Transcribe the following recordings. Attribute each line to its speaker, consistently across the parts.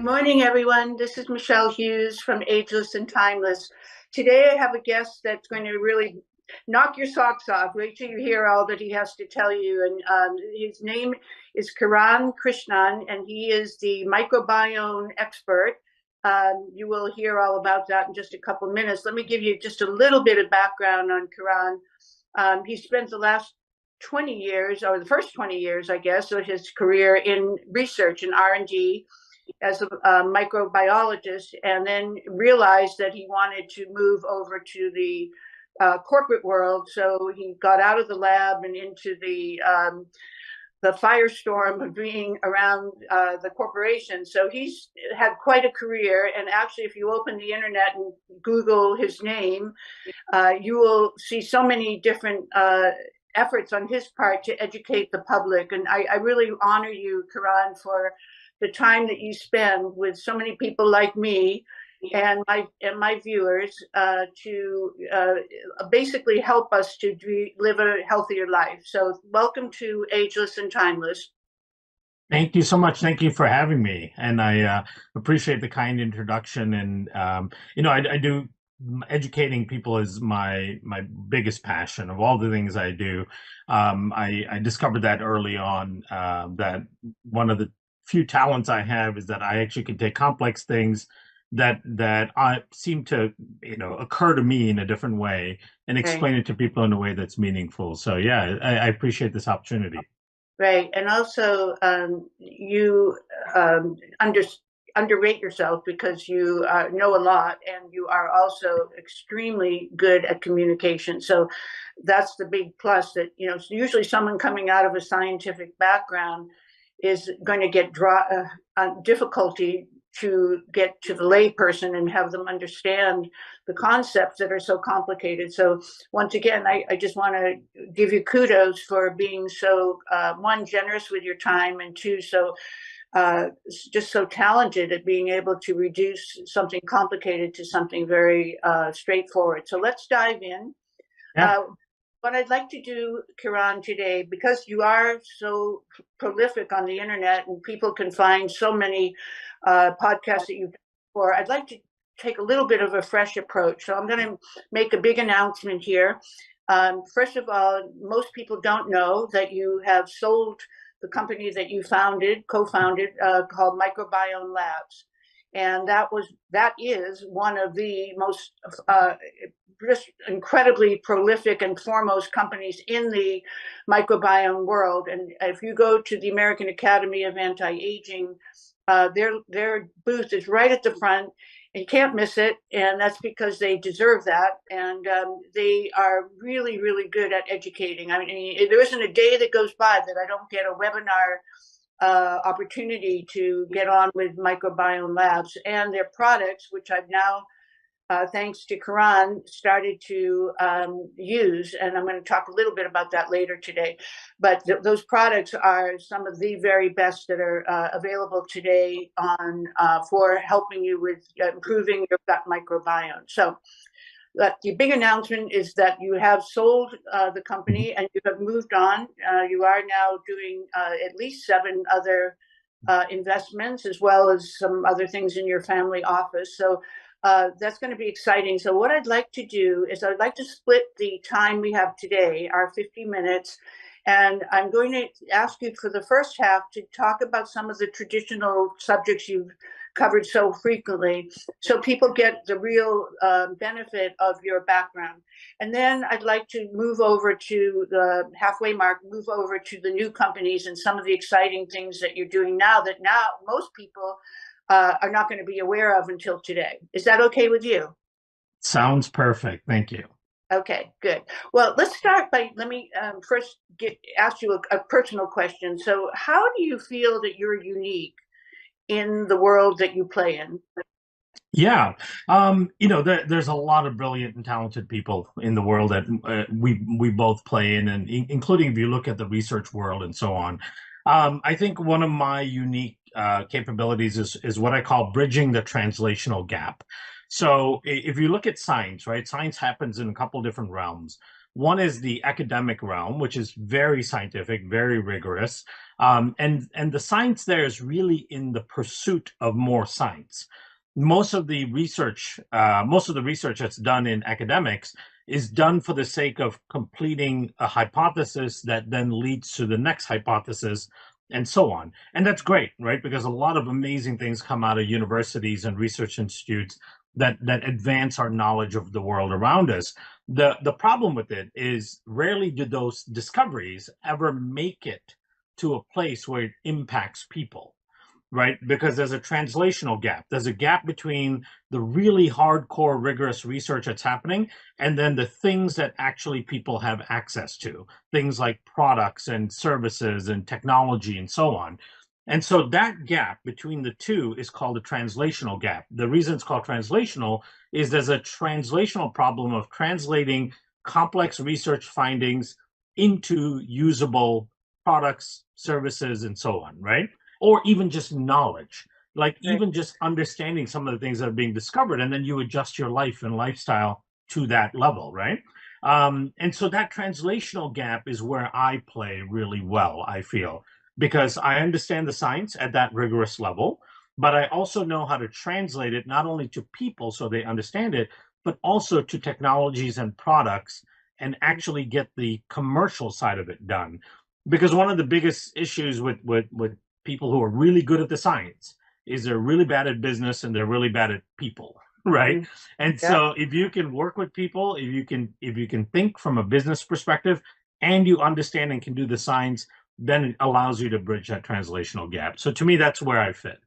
Speaker 1: Good morning, everyone. This is Michelle Hughes from Ageless and Timeless. Today, I have a guest that's going to really knock your socks off. Wait till you hear all that he has to tell you. And his name is Kiran Krishnan, and he is the microbiome expert. You will hear all about that in just a couple of minutes. Let me give you just a little bit of background on Kiran. He spent the last 20 years, or the first 20 years, I guess, of his career in research and R&D as a microbiologist, and then realized that he wanted to move over to the corporate world. So he got out of the lab and into the firestorm of being around the corporation. So he's had quite a career. And actually, if you open the internet and Google his name, you will see so many different efforts on his part to educate the public. And I really honor you, Kiran, for the time that you spend with so many people like me and my viewers to basically help us to live a healthier life. So welcome to Ageless and Timeless.
Speaker 2: Thank you so much. Thank you for having me. And I appreciate the kind introduction. And, I do educating people is my biggest passion of all the things I do. I discovered that early on, that one of the few talents I have is that I actually can take complex things that I seem to occur to me in a different way and explain it to people in a way that's meaningful. So yeah, I appreciate this opportunity.
Speaker 1: Right, and also you underrate yourself because you know a lot, and you are also extremely good at communication. So that's the big plus. That usually someone coming out of a scientific background is going to get difficulty to get to the layperson and have them understand the concepts that are so complicated. So once again, I just want to give you kudos for being so, one, generous with your time, and two, so just so talented at being able to reduce something complicated to something very straightforward. So let's dive in.
Speaker 2: Yeah.
Speaker 1: What I'd like to do, Kiran, today, because you are so prolific on the internet and people can find so many podcasts that you've done before, I'd like to take a little bit of a fresh approach. So I'm going to make a big announcement here. First of all, most people don't know that you have sold the company that you co-founded, called Microbiome Labs. And that is one of the most just incredibly prolific and foremost companies in the microbiome world. And if you go to the American Academy of Anti-Aging, their booth is right at the front, and you can't miss it. And that's because they deserve that. And they are really, really good at educating. I mean, there isn't a day that goes by that I don't get a webinar opportunity to get on with Microbiome Labs and their products, which I've now, thanks to Kiran, started to use. And I'm going to talk a little bit about that later today. But those products are some of the very best that are available today for helping you with improving your gut microbiome. So the big announcement is that you have sold the company and you have moved on. You are now doing at least 7 other investments, as well as some other things in your family office. So that's going to be exciting. So what I'd like to do is I'd like to split the time we have today, our 50 minutes, and I'm going to ask you for the first half to talk about some of the traditional subjects you've covered so frequently, so people get the real benefit of your background. And then I'd like to move over to the halfway mark, move over to the new companies and some of the exciting things that you're doing now that most people are not going to be aware of until today. Is that okay with you?
Speaker 2: Sounds perfect. Thank you.
Speaker 1: Okay, good. Well, let's start by, let me first ask you a personal question. So how do you feel that you're unique in the world that you play in?
Speaker 2: Yeah, there's a lot of brilliant and talented people in the world that we both play in, and including if you look at the research world and so on. I think one of my unique capabilities is what I call bridging the translational gap. So if you look at science, right, science happens in a couple different realms. One is the academic realm, which is very scientific, very rigorous. And the science there is really in the pursuit of more science. Most of the research that's done in academics is done for the sake of completing a hypothesis that then leads to the next hypothesis and so on. And that's great, right? Because a lot of amazing things come out of universities and research institutes that advance our knowledge of the world around us. The problem with it is rarely do those discoveries ever make it to a place where it impacts people, right? Because there's a translational gap. There's a gap between the really hardcore, rigorous research that's happening and then the things that actually people have access to, things like products and services and technology and so on. And so that gap between the two is called a translational gap. The reason it's called translational is there's a translational problem of translating complex research findings into usable products, services, and so on, right? Or even just knowledge, like
Speaker 1: Right.
Speaker 2: even just understanding some of the things that are being discovered, and then you adjust your life and lifestyle to that level, right? And so that translational gap is where I play really well, I feel, because I understand the science at that rigorous level, but I also know how to translate it not only to people so they understand it, but also to technologies and products and actually get the commercial side of it done. Because one of the biggest issues with people who are really good at the science is they're really bad at business and they're really bad at people, right?
Speaker 1: Mhm.
Speaker 2: And
Speaker 1: Yeah.
Speaker 2: so if you can work with people, if you can think from a business perspective and you understand and can do the science, then it allows you to bridge that translational gap. So to me, that's where I fit.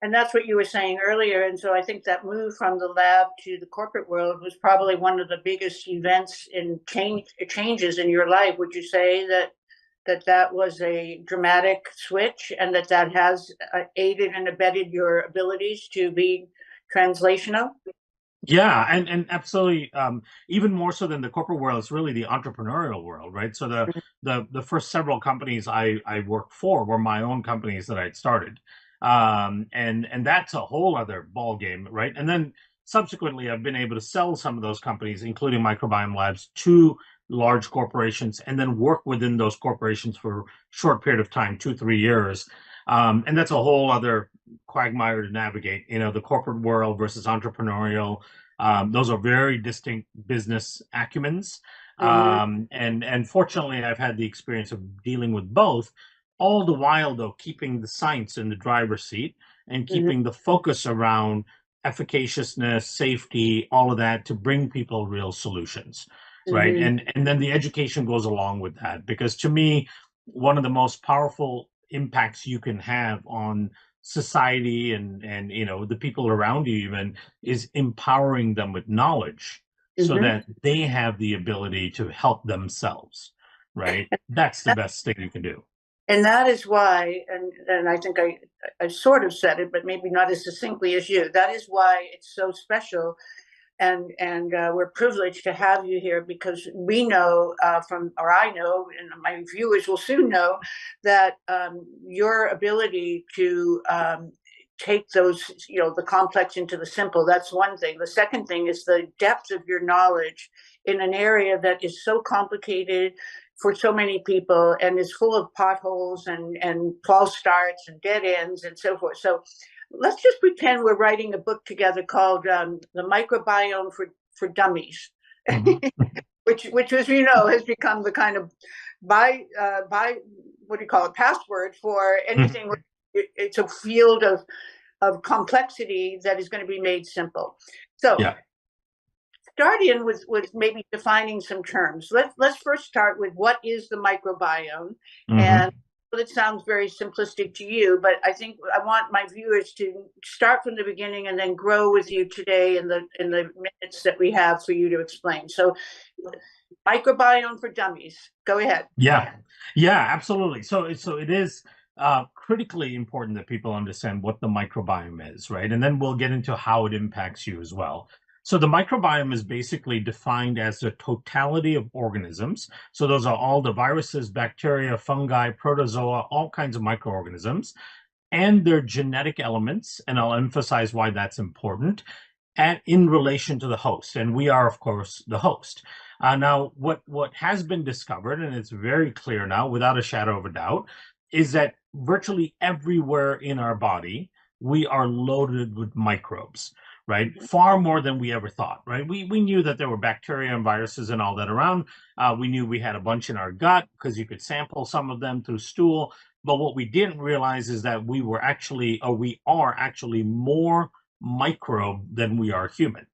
Speaker 1: And that's what you were saying earlier. And so I think that move from the lab to the corporate world was probably one of the biggest events in changes in your life. Would you say that was a dramatic switch and that has aided and abetted your abilities to be translational?
Speaker 2: Yeah, and absolutely. Even more so than the corporate world, it's really the entrepreneurial world, right? So the first several companies I worked for were my own companies that I'd started, and that's a whole other ball game, right? And then subsequently, I've been able to sell some of those companies, including Microbiome Labs, to large corporations, and then work within those corporations for a short period of time, 2, 3 years, and that's a whole other quagmire to navigate. You know, the corporate world versus entrepreneurial. Those are very distinct business acumens.
Speaker 1: Mhm.
Speaker 2: And fortunately, I've had the experience of dealing with both, all the while, though, keeping the science in the driver's seat and
Speaker 1: Mhm.
Speaker 2: keeping the focus around efficaciousness, safety, all of that to bring people real solutions, right?
Speaker 1: Mhm.
Speaker 2: And then the education goes along with that because to me, one of the most powerful impacts you can have on society and you know the people around you even is empowering them with knowledge so
Speaker 1: Mhm.
Speaker 2: that they have the ability to help themselves, right? That's the best thing you can do.
Speaker 1: And that is why, and I think I sort of said it, but maybe not as succinctly as you. That is why it's so special, and we're privileged to have you here because we know or I know, and my viewers will soon know that your ability to take those, the complex into the simple. That's one thing. The second thing is the depth of your knowledge in an area that is so complicated for so many people and is full of potholes and false starts and dead ends and so forth. So let's just pretend we're writing a book together called The Microbiome for Dummies,
Speaker 2: Mhm.
Speaker 1: which, as you know, has become the kind of by what do you call it, password for
Speaker 2: Mhm.
Speaker 1: anything. It's a field of complexity that is going to be made simple. So
Speaker 2: Yeah.
Speaker 1: start in with maybe defining some terms. Let's first start with what is the microbiome, and
Speaker 2: Hmm.
Speaker 1: it sounds very simplistic to you, but I think I want my viewers to start from the beginning and then grow with you today in the minutes that we have for you to explain. So, microbiome for dummies. Go ahead.
Speaker 2: Yeah, yeah, absolutely. So it is critically important that people understand what the microbiome is, right? And then we'll get into how it impacts you as well. So the microbiome is basically defined as the totality of organisms. So those are all the viruses, bacteria, fungi, protozoa, all kinds of microorganisms, and their genetic elements. And I'll emphasize why that's important. And in relation to the host, and we are, of course, the host. Now, what has been discovered, and it's very clear now, without a shadow of a doubt, is that virtually everywhere in our body we are loaded with microbes, right? Far more than we ever thought, right? We knew that there were bacteria and viruses and all that around. We knew we had a bunch in our gut because you could sample some of them through stool. But what we didn't realize is that we are actually more microbe than we are human,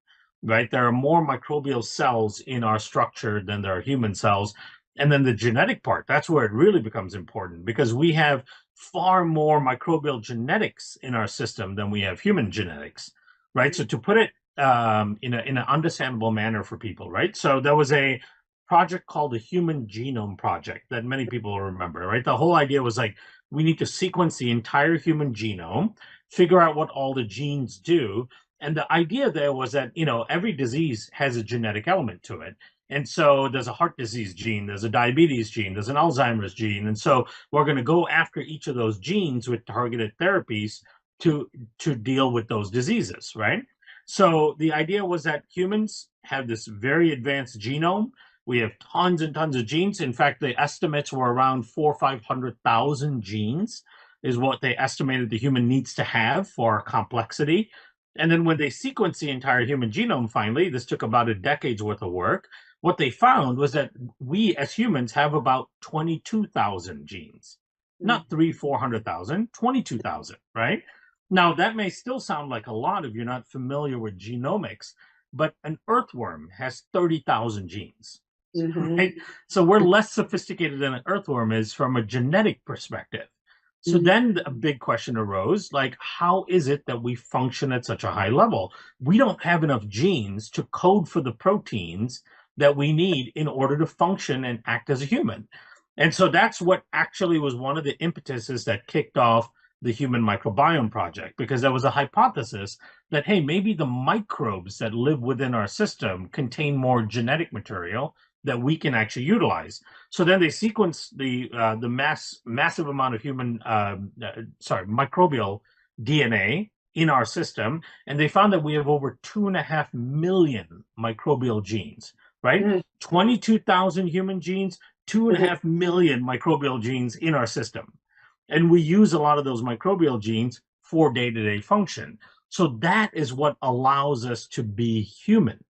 Speaker 2: right? There are more microbial cells in our structure than there are human cells. And then the genetic part, that's where it really becomes important because we have far more microbial genetics in our system than we have human genetics, right? So to put it in an understandable manner for people, right? So there was a project called the Human Genome Project that many people remember, right? The whole idea was like, we need to sequence the entire human genome, figure out what all the genes do. And the idea there was that, every disease has a genetic element to it. And so there's a heart disease gene, there's a diabetes gene, there's an Alzheimer's gene. And so we're going to go after each of those genes with targeted therapies to deal with those diseases, right? So the idea was that humans have this very advanced genome. We have tons and tons of genes. In fact, the estimates were around 400,000 or 500,000 genes is what they estimated the human needs to have for complexity. And then when they sequenced the entire human genome, finally, this took about a decade's worth of work. What they found was that we as humans have about 22,000 genes, not 400,000, 22,000, right? Now, that may still sound like a lot if you're not familiar with genomics, but an earthworm has 30,000 genes. Right? So we're less sophisticated than an earthworm is from a genetic perspective. So then a big question arose, like, how is it that we function at such a high level? We don't have enough genes to code for the proteins that we need in order to function and act as a human. And so that's what actually was one of the impetuses that kicked off the Human Microbiome Project, because there was a hypothesis that, hey, maybe the microbes that live within our system contain more genetic material that we can actually utilize. So then they sequenced the massive amount of microbial DNA in our system, and they found that we have over 2.5 million microbial genes, right? 22,000 human genes, 2.5 million microbial genes in our system. And we use a lot of those microbial genes for day-to-day function. So that is what allows us to be human,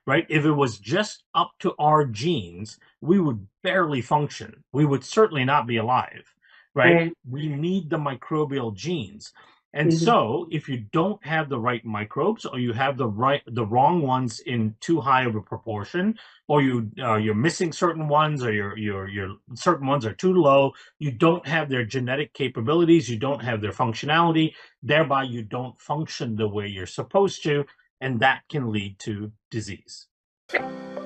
Speaker 2: right? If it was just up to our genes, we would barely function. We would certainly not be alive, right? We need the microbial genes. And so if you don't have the right microbes, or you have the wrong ones in too high of a proportion, or you're missing certain ones, or your certain ones are too low, you don't have their genetic capabilities, you don't have their functionality, thereby you don't function the way you're supposed to, and that can lead to disease.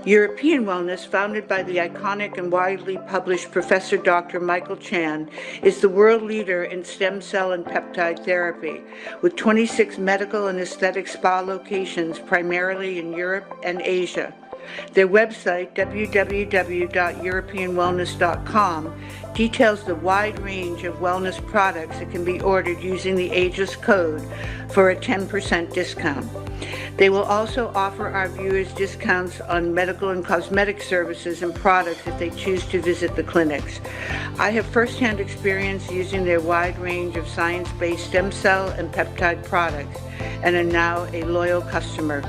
Speaker 1: European Wellness, founded by the iconic and widely published Professor Dr. Michael Chan, is the world leader in stem cell and peptide therapy, with 26 medical and aesthetic spa locations primarily in Europe and Asia. Their website, www.europeanwellness.com, details the wide range of wellness products that can be ordered using the Ageless code for a 10% discount. They will also offer our viewers discounts on medical and cosmetic services and products if they choose to visit the clinics. I have firsthand experience using their wide range of science-based stem cell and peptide products and am now a loyal customer.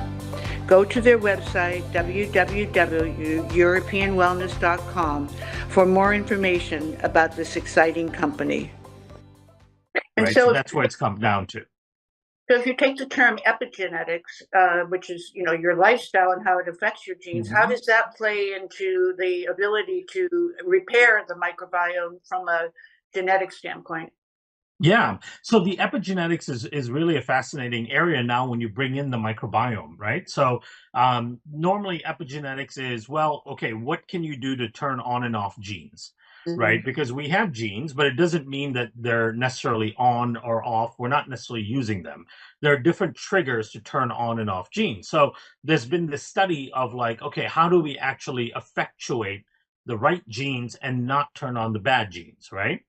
Speaker 1: Go to their website, www.europeanwellness.com, for more information about this exciting company. And
Speaker 2: right, so that's what it's come down to.
Speaker 1: So if you take the term epigenetics, which is, your lifestyle and how it affects your genes, how does that play into the ability to repair the microbiome from a genetic standpoint?
Speaker 2: Yeah, so the epigenetics is really a fascinating area now when you bring in the microbiome, right? So normally epigenetics is, well, okay, what can you do to turn on and off genes, right? Because we have genes, but it doesn't mean that they're necessarily on or off. We're not necessarily using them. There are different triggers to turn on and off genes. So there's been this study of like, okay, how do we actually effectuate the right genes and not turn on the bad genes, right?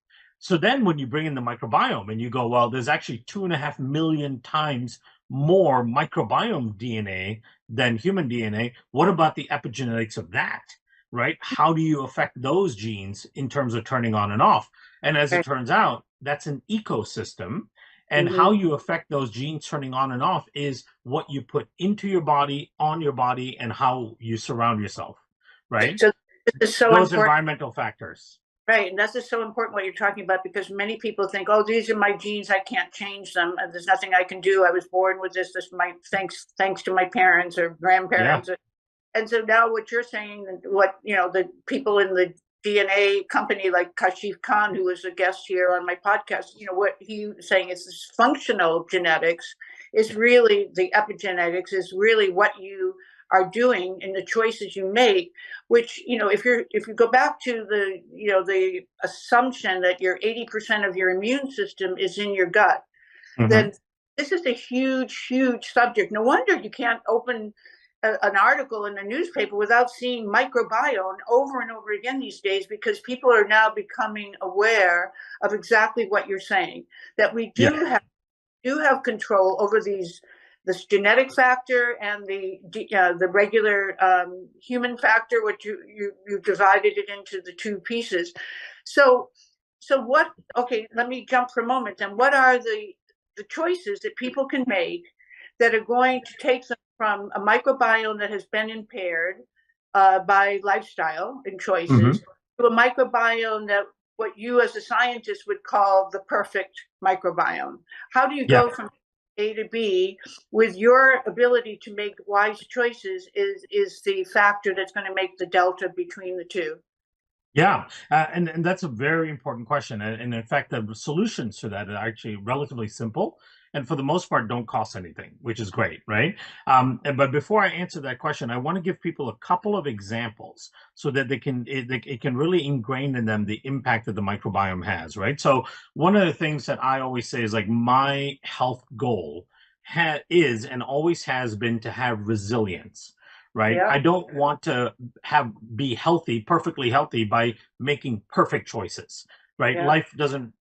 Speaker 2: So then when you bring in the microbiome and you go, well, there's actually 2.5 million times more microbiome DNA than human DNA. What about the epigenetics of that? Right? How do you affect those genes in terms of turning on and off? And as it
Speaker 1: Right.
Speaker 2: turns out, that's an ecosystem. And how
Speaker 1: Mhm.
Speaker 2: you affect those genes turning on and off is what you put into your body, on your body, and how you surround yourself, right?
Speaker 1: So this is so
Speaker 2: Those
Speaker 1: important.
Speaker 2: environmental factors.
Speaker 1: Right, and this is so important what you're talking about because many people think, "Oh, these are my genes. I can't change them. There's nothing I can do. I was born with this. This my thanks to my parents or
Speaker 2: Yeah.
Speaker 1: grandparents." And so now what you're saying, what the people in the DNA company like Kashif Khan, who was a guest here on my podcast, what he was saying is this functional genetics is really the epigenetics is really what you are doing and the choices you make, which if you go back to the assumption that your 80% of your immune system is in your gut,
Speaker 2: Hmm.
Speaker 1: then this is a huge subject. No wonder you can't open an article in a newspaper without seeing microbiome over and over again these days because people are now becoming aware of exactly what you're saying, that we
Speaker 2: Yeah.
Speaker 1: do have control over this genetic factor and the regular human factor, which you divided it into the two pieces. So what? Okay, let me jump for a moment. And what are the choices that people can make that are going to take them from a microbiome that has been impaired by lifestyle and
Speaker 2: Hmm.
Speaker 1: choices to a microbiome that what you as a scientist would call the perfect microbiome? How do you
Speaker 2: Yeah.
Speaker 1: go from A to B with your ability to make wise choices is the factor that's going to make the delta between the two.
Speaker 2: Yeah, and that's a very important question, and in fact, the solutions to that are actually relatively simple, and for the most part, don't cost anything, which is great, right? But before I answer that question, I want to give people a couple of examples so that it can really ingrain in them the impact that the microbiome has, right? So one of the things that I always say is like my health goal is and always has been to have resilience, right?
Speaker 1: Yeah,
Speaker 2: I don't want to be healthy, perfectly healthy by making perfect choices, right?
Speaker 1: yeah.
Speaker 2: Life doesn't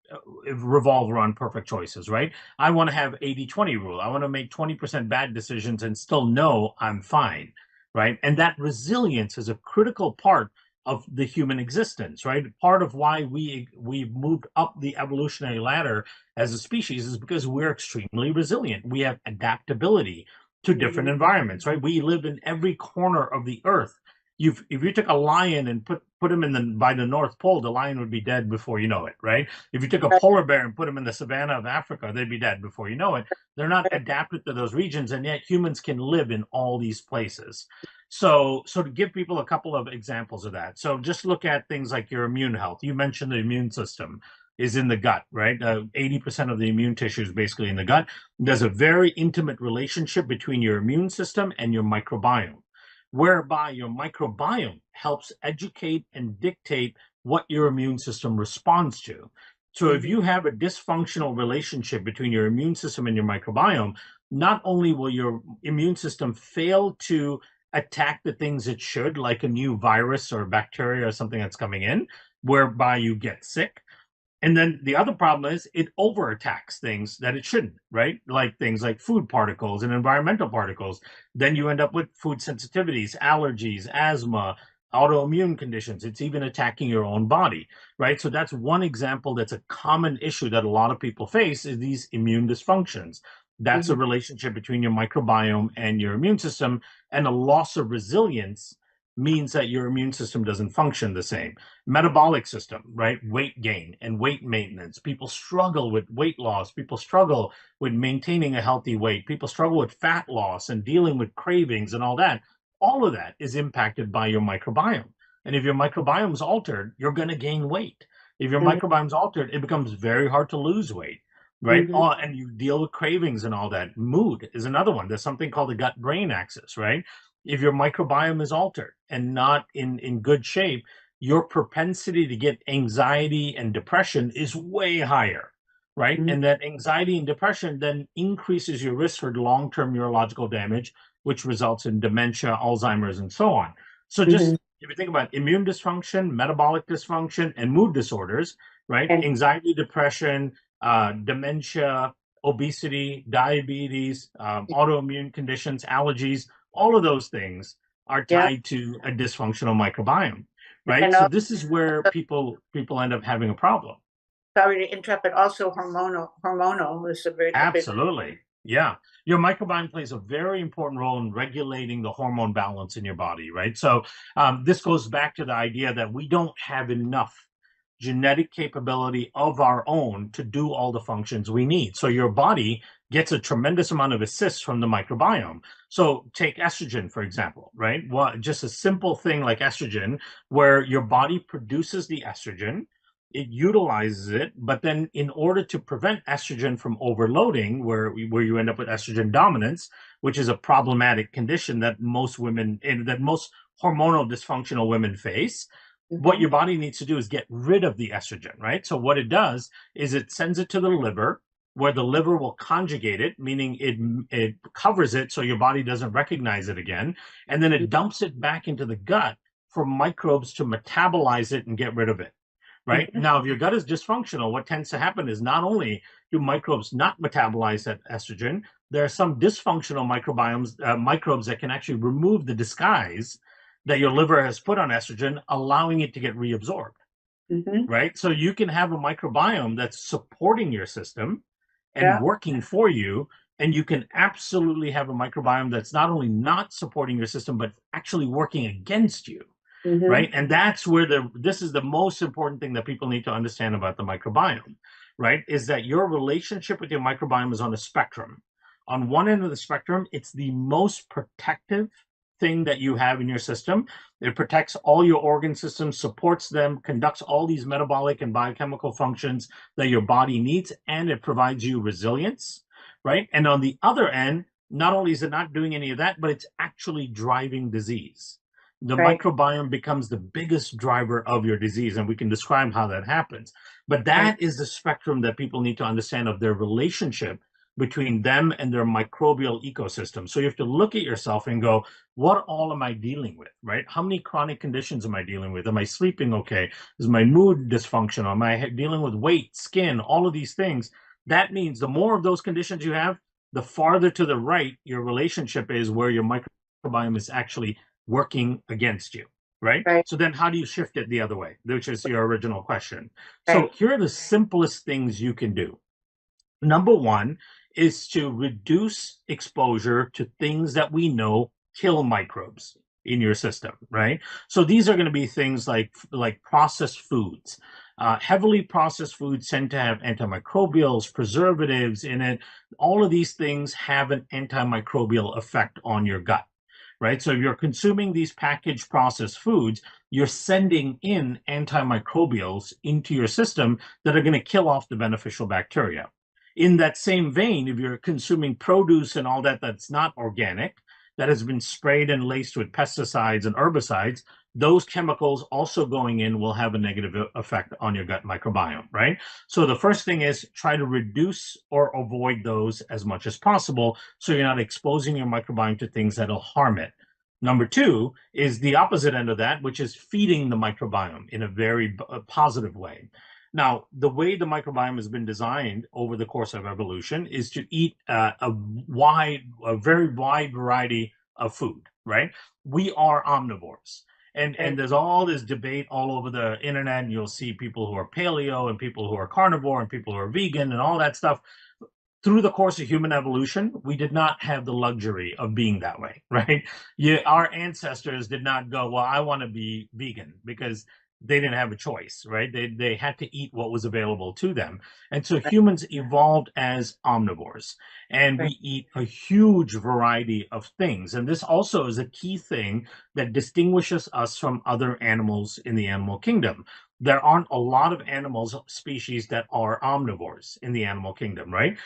Speaker 2: revolve around perfect choices, right? I want to have 80-20 rule. I want to make 20% bad decisions and still know I'm fine, right? And that resilience is a critical part of the human existence, right? Part of why we've moved up the evolutionary ladder as a species is because we're extremely resilient. We have adaptability to different
Speaker 1: Mhm.
Speaker 2: environments, right? We live in every corner of the earth. If you took a lion and put him in by the North Pole, the lion would be dead before you know it, right? If you took a
Speaker 1: Right,
Speaker 2: polar bear and put him in the savannah of Africa, they'd be dead before you know it. They're not
Speaker 1: right.
Speaker 2: adapted to those regions, and yet humans can live in all these places. So to give people a couple of examples of that, so just look at things like your immune health. You mentioned the immune system is in the gut, right? 80% of the immune tissue is basically in the gut. There's a very intimate relationship between your immune system and your microbiome, whereby your microbiome helps educate and dictate what your immune system responds to. So if
Speaker 1: Mhm.
Speaker 2: you have a dysfunctional relationship between your immune system and your microbiome, not only will your immune system fail to attack the things it should, like a new virus or bacteria or something that's coming in, whereby you get sick, and then the other problem is it over attacks things that it shouldn't, right? Like things like food particles and environmental particles. Then you end up with food sensitivities, allergies, asthma, autoimmune conditions. It's even attacking your own body, right? So that's one example that's a common issue that a lot of people face is these immune dysfunctions. That's a
Speaker 1: Mhm.
Speaker 2: relationship between your microbiome and your immune system, and a loss of resilience means that your immune system doesn't function the same. Metabolic system, right? Weight gain and weight maintenance. People struggle with weight loss. People struggle with maintaining a healthy weight. People struggle with fat loss and dealing with cravings and all that. All of that is impacted by your microbiome. And if your microbiome is altered, you're going to gain weight. If your
Speaker 1: Mhm.
Speaker 2: microbiome is altered, it becomes very hard to lose weight, right?
Speaker 1: Mhm.
Speaker 2: Oh, and you deal with cravings and all that. Mood is another one. There's something called the gut brain axis, right? If your microbiome is altered and not in good shape, your propensity to get anxiety and depression is way higher, right?
Speaker 1: Mhm.
Speaker 2: And that anxiety and depression then increases your risk for long-term neurological damage, which results in dementia, Alzheimer's, and so on. So
Speaker 1: Mhm.
Speaker 2: just if you think about immune dysfunction, metabolic dysfunction, and mood disorders, right?
Speaker 1: And
Speaker 2: Anxiety, depression, dementia, obesity, diabetes, autoimmune conditions, allergies, all of those things are
Speaker 1: Yeah.
Speaker 2: tied to a dysfunctional microbiome, right?
Speaker 1: And
Speaker 2: So
Speaker 1: also,
Speaker 2: this is where people end up having a problem.
Speaker 1: sorry to interrupt, but also hormonal is a big.
Speaker 2: Absolutely. Yeah. Your microbiome plays a very important role in regulating the hormone balance in your body, right? So this goes back to the idea that we don't have enough genetic capability of our own to do all the functions we need. So your body gets a tremendous amount of assist from the microbiome. So take estrogen, for example, right? Well, just a simple thing like estrogen, where your body produces the estrogen, it utilizes it, but then in order to prevent estrogen from overloading, where you end up with estrogen dominance, which is a problematic condition that most women, that most hormonal dysfunctional women face, what
Speaker 1: Mhm.
Speaker 2: your body needs to do is get rid of the estrogen, right? So what it does is it sends it to the liver, where the liver will conjugate it, meaning it covers it so your body doesn't recognize it again, and then it dumps it back into the gut for microbes to metabolize it and get rid of it. Right
Speaker 1: Mhm.
Speaker 2: now, if your gut is dysfunctional, what tends to happen is not only do microbes not metabolize that estrogen, there are some dysfunctional microbes that can actually remove the disguise that your liver has put on estrogen, allowing it to get reabsorbed,
Speaker 1: Mhm.
Speaker 2: right? So you can have a microbiome that's supporting your system and
Speaker 1: Yeah.
Speaker 2: working for you, and you can absolutely have a microbiome that's not only not supporting your system, but actually working against you, right?
Speaker 1: Mhm.
Speaker 2: And that's where this is the most important thing that people need to understand about the microbiome, right? Is that your relationship with your microbiome is on a spectrum. On one end of the spectrum, it's the most protective thing that you have in your system. It protects all your organ systems, supports them, conducts all these metabolic and biochemical functions that your body needs, and it provides you resilience, right? And on the other end, not only is it not doing any of that, but it's actually driving disease. The
Speaker 1: Right.
Speaker 2: microbiome becomes the biggest driver of your disease, and we can describe how that happens. But
Speaker 1: Right.
Speaker 2: that is the spectrum that people need to understand of their relationship between them and their microbial ecosystem. So you have to look at yourself and go, what all am I dealing with, right? How many chronic conditions am I dealing with? Am I sleeping okay? Is my mood dysfunctional? Am I dealing with weight, skin, all of these things? That means the more of those conditions you have, the farther to the right your relationship is where your microbiome is actually working against you, right?
Speaker 1: Right.
Speaker 2: So then how do you shift it the other way, which is your original question? So
Speaker 1: Right.
Speaker 2: here are the simplest things you can do. Number one is to reduce exposure to things that we know kill microbes in your system, right? So these are going to be things like processed foods. Heavily processed foods tend to have antimicrobials, preservatives in it. All of these things have an antimicrobial effect on your gut, right? So if you're consuming these packaged processed foods, you're sending in antimicrobials into your system that are going to kill off the beneficial bacteria. In that same vein, if you're consuming produce and all that that's not organic, that has been sprayed and laced with pesticides and herbicides, those chemicals also going in will have a negative effect on your gut microbiome, right? So the first thing is try to reduce or avoid those as much as possible so you're not exposing your microbiome to things that'll harm it. Number two is the opposite end of that, which is feeding the microbiome in a very positive way. Now, the way the microbiome has been designed over the course of evolution is to eat a very wide variety of food, right? We are omnivores. And
Speaker 1: Right.
Speaker 2: there's all this debate all over the internet, and you'll see people who are paleo and people who are carnivore and people who are vegan and all that stuff. Through the course of human evolution, we did not have the luxury of being that way, right? Our ancestors did not go, well, I want to be vegan because they didn't have a choice, right? They had to eat what was available to them. And so humans evolved as omnivores, and
Speaker 1: Right.
Speaker 2: we eat a huge variety of things. And this also is a key thing that distinguishes us from other animals in the animal kingdom. There aren't a lot of animals species that are omnivores in the animal kingdom, right?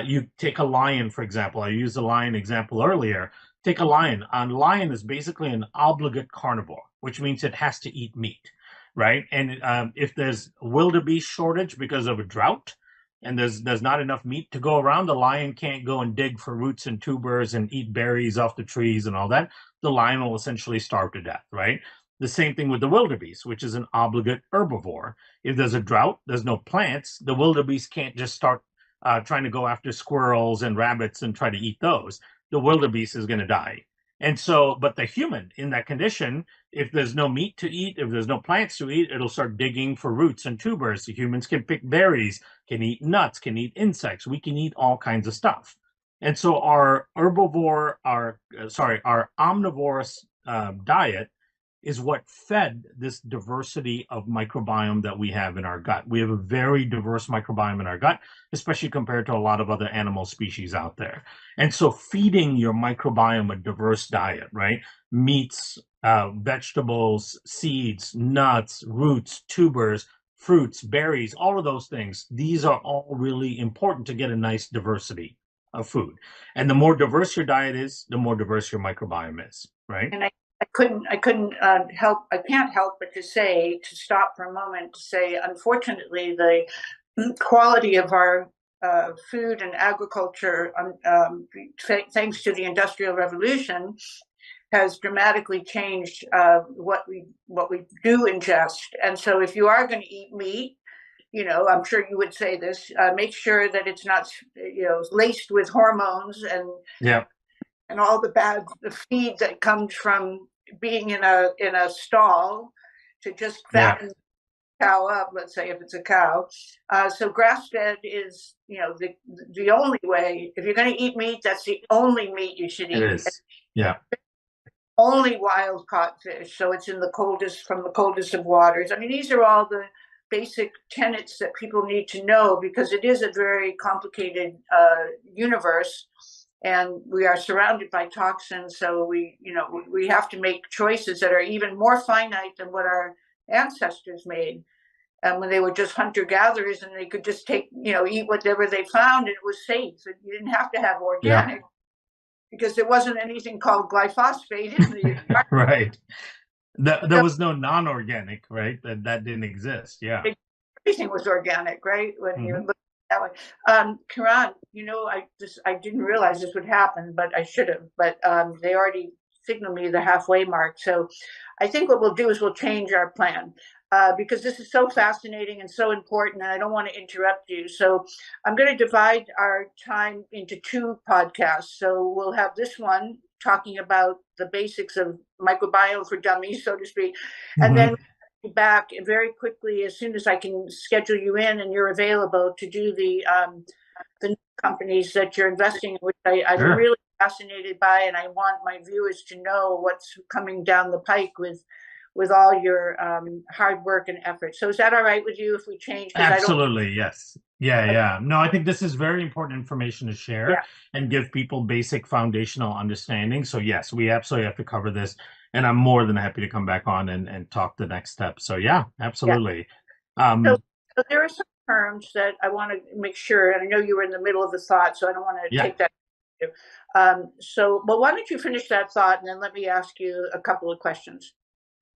Speaker 2: You take a lion, for example. I used the lion example earlier. Take a lion. A lion is basically an obligate carnivore, which means it has to eat meat, right? And if there's wildebeest shortage because of a drought, and there's not enough meat to go around, the lion can't go and dig for roots and tubers and eat berries off the trees and all that. The lion will essentially starve to death, right? The same thing with the wildebeest, which is an obligate herbivore. If there's a drought, there's no plants, the wildebeest can't just start trying to go after squirrels and rabbits and try to eat those, the wildebeest is going to die. And so, but the human in that condition, if there's no meat to eat, if there's no plants to eat, it'll start digging for roots and tubers. The humans can pick berries, can eat nuts, can eat insects. We can eat all kinds of stuff. And so our our omnivorous diet is what fed this diversity of microbiome that we have in our gut. We have a very diverse microbiome in our gut, especially compared to a lot of other animal species out there. And so feeding your microbiome a diverse diet, right? Meats, vegetables, seeds, nuts, roots, tubers, fruits, berries, all of those things. These are all really important to get a nice diversity of food. And the more diverse your diet is, the more diverse your microbiome is, right?
Speaker 1: And I couldn't help, I can't help but to say, to stop for a moment to say, unfortunately, the quality of our food and agriculture, thanks to the Industrial Revolution, has dramatically changed what we do ingest. And so, if you are going to eat meat, I'm sure you would say this, make sure that it's not, laced with hormones
Speaker 2: Yeah,
Speaker 1: and all the feed that comes from being in a stall to just
Speaker 2: yeah,
Speaker 1: fatten the cow up. Let's say if it's a cow, so grass fed is the only way. If you're going to eat meat, that's the only meat you should
Speaker 2: it
Speaker 1: eat.
Speaker 2: is. Yeah,
Speaker 1: Only wild caught fish, so it's in from the coldest of waters. I mean, these are all the basic tenets that people need to know, because it is a very complicated universe, and we are surrounded by toxins. So we have to make choices that are even more finite than what our ancestors made, and when they were just hunter gatherers and they could just eat whatever they found, and it was safe. And you didn't have to have
Speaker 2: yeah,
Speaker 1: organic, because there wasn't anything called glyphosate in the
Speaker 2: right. There was no non-organic, right? That didn't exist. Yeah.
Speaker 1: everything was organic, right? When you
Speaker 2: Hmm.
Speaker 1: look that way. Kiran, I didn't realize this would happen, but I should have. But they already signaled me the halfway mark. So I think what we'll do is we'll change our plan. Because this is so fascinating and so important, and I don't want to interrupt you. So I'm going to divide our time into two podcasts. So we'll have this one talking about the basics of microbiome for dummies, so to speak, and then
Speaker 2: Hmm.
Speaker 1: back very quickly as soon as I can schedule you in and you're available to do the companies that you're investing in, which I'm
Speaker 2: Sure.
Speaker 1: really fascinated by, and I want my viewers to know what's coming down the pike with all your hard work and effort. So is that all right with you if we change? Because I don't.
Speaker 2: Absolutely, yes. Yeah, yeah. No, I think this is very important information to
Speaker 1: Yeah,
Speaker 2: share and give people basic foundational understanding. So yes, we absolutely have to cover this, and I'm more than happy to come back on and talk the next step. So yeah,
Speaker 1: yeah.
Speaker 2: absolutely.
Speaker 1: So,
Speaker 2: Um,
Speaker 1: so there are some terms that I want to make sure, and I know you were in the middle of the thought, so I don't want to
Speaker 2: yeah.
Speaker 1: take that. But why don't you finish that thought, and then let me ask you a couple of questions.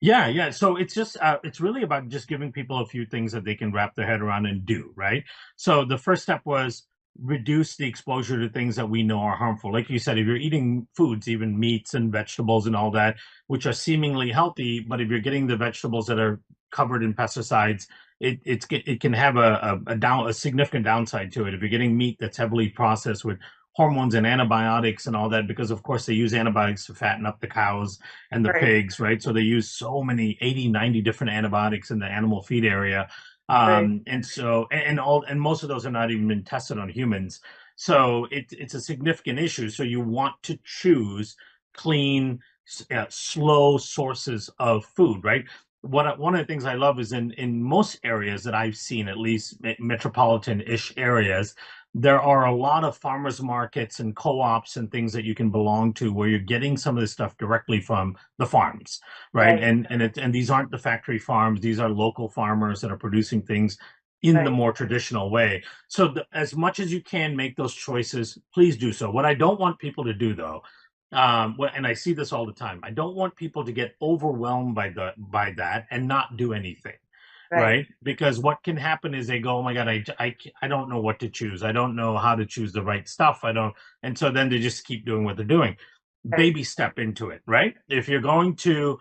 Speaker 2: Yeah, yeah. So it's just it's really about just giving people a few things that they can wrap their head around and do, right? So the first step was reduce the exposure to things that we know are harmful. Like you said, if you're eating foods, even meats and vegetables and all that, which are seemingly healthy, but if you're getting the vegetables that are covered in pesticides, it can have a significant downside to it. If you're getting meat that's heavily processed with hormones and antibiotics and all that, because of course they use antibiotics to fatten up the cows and the
Speaker 1: Right,
Speaker 2: pigs, right? So they use so many 80, 90 different antibiotics in the animal feed area.
Speaker 1: right,
Speaker 2: And most of those are not even been tested on humans. So it's a significant issue. So you want to choose clean, slow sources of food, right? One of the things I love is in most areas that I've seen, at least metropolitan-ish areas, there are a lot of farmers markets and co-ops and things that you can belong to where you're getting some of this stuff directly from the farms, right?
Speaker 1: right,
Speaker 2: And these aren't the factory farms; these are local farmers that are producing things in the
Speaker 1: right,
Speaker 2: more traditional way. So as much as you can make those choices, please do so. What I don't want people to do, though, and I see this all the time, I don't want people to get overwhelmed by that and not do anything,
Speaker 1: right,
Speaker 2: right? Because what can happen is they go, oh my God, I don't know what to choose. I don't know how to choose the right stuff. I don't. And so then they just keep doing what they're doing.
Speaker 1: right,
Speaker 2: Baby step into it, right? If you're going to,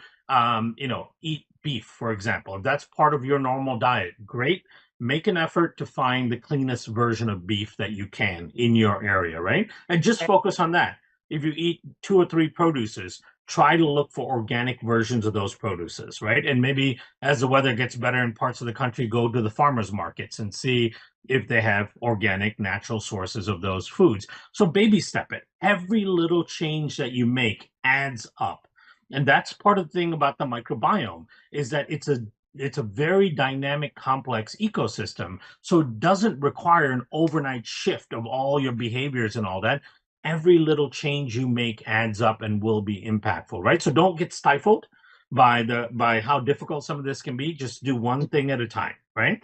Speaker 2: eat beef, for example, if that's part of your normal diet, great. make an effort to find the cleanest version of beef that you can in your area, right? And just focus on that. If you eat 2 or 3 produces, try to look for organic versions of those produces, right? And maybe as the weather gets better in parts of the country, go to the farmers markets and see if they have organic, natural sources of those foods. So baby step it. Every little change that you make adds up. And that's part of the thing about the microbiome is that it's a very dynamic, complex ecosystem. So it doesn't require an overnight shift of all your behaviors and all that. Every little change you make adds up and will be impactful, right? So don't get stifled by how difficult some of this can be. Just do one thing at a time, right?